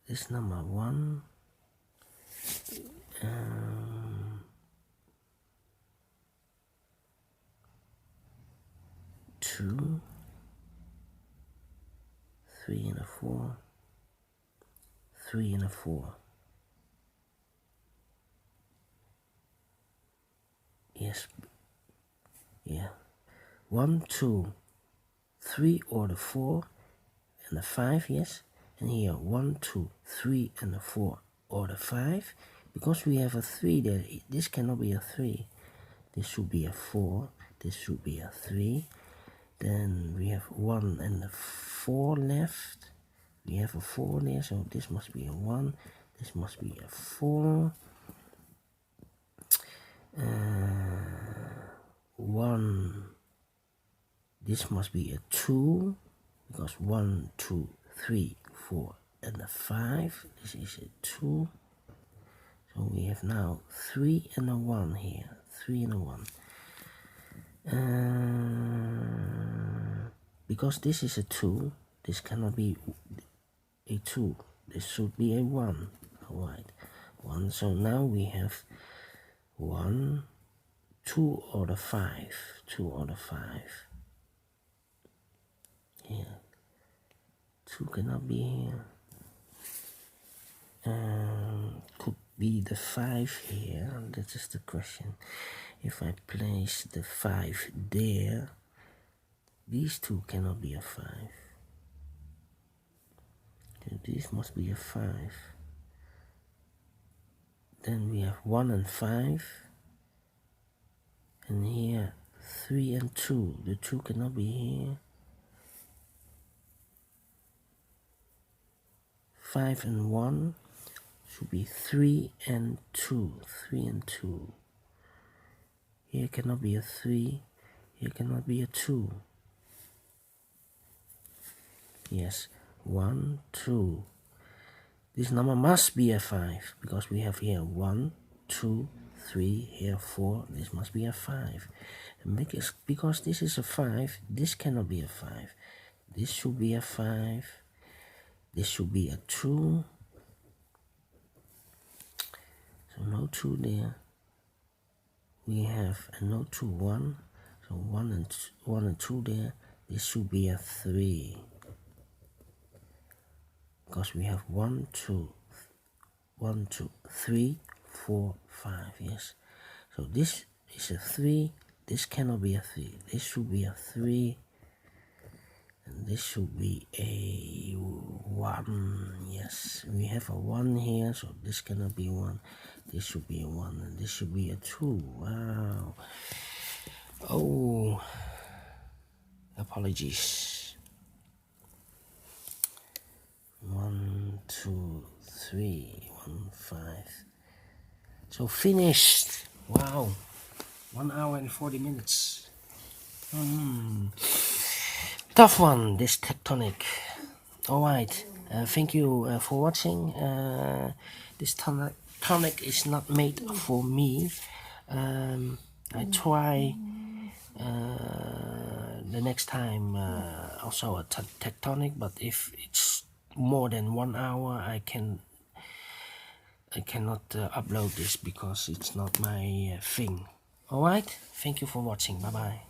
This number 1, 2, 3 and a 4, 3 and a 4. Yes, yeah. 1, 2, 3 or the 4 and the 5, yes. And here 1, 2, 3 and the 4 or the 5. Because we have a 3 there, this cannot be a 3. This should be a 4. This should be a 3. Then we have 1 and a 4 left. We have a 4 there, so this must be a 1. This must be a 4. 1. This must be a 2. Because 1, 2, 3, 4, and a 5. This is a 2. So we have now 3 and a 1 here. 3 and a 1. Because this is a 2, this cannot be a 2. This should be a 1. Alright. 1. So now we have 1, 2 or the 5. 2 or the 5. Here. 2 cannot be here. Could be the 5 here. That is the question. If I place the 5 there, these 2 cannot be a 5. So this must be a 5. Then we have 1 and 5. And here 3 and 2. The 2 cannot be here. 5 and 1 should be 3 and 2. 3 and 2. Here cannot be a 3. Here cannot be a 2. Yes, 1, 2. This number must be a 5 because we have here 1, 2, 3, here 4. This must be a 5. And because this is a 5, this cannot be a 5. This should be a 5. This should be a 2. So no 2 there. We have a no 2, 1. So 1 and 2 there. This should be a 3. Because we have 1, 2, 3, 4, 5. Yes. So this is a 3. This cannot be a 3. This should be a 3. And this should be a 1. Yes, we have a 1 here, so this cannot be 1. This should be a 1, and this should be a 2. Wow. Oh, apologies. 1, 2, 3, 1, 5. So finished. Wow. 1 hour and 40 minutes. Tough one, this Tectonic. Alright, thank you for watching. This tonic is not made for me. I try the next time also a tectonic, but if it's more than 1 hour, I cannot upload this because it's not my thing. Alright, thank you for watching. Bye bye.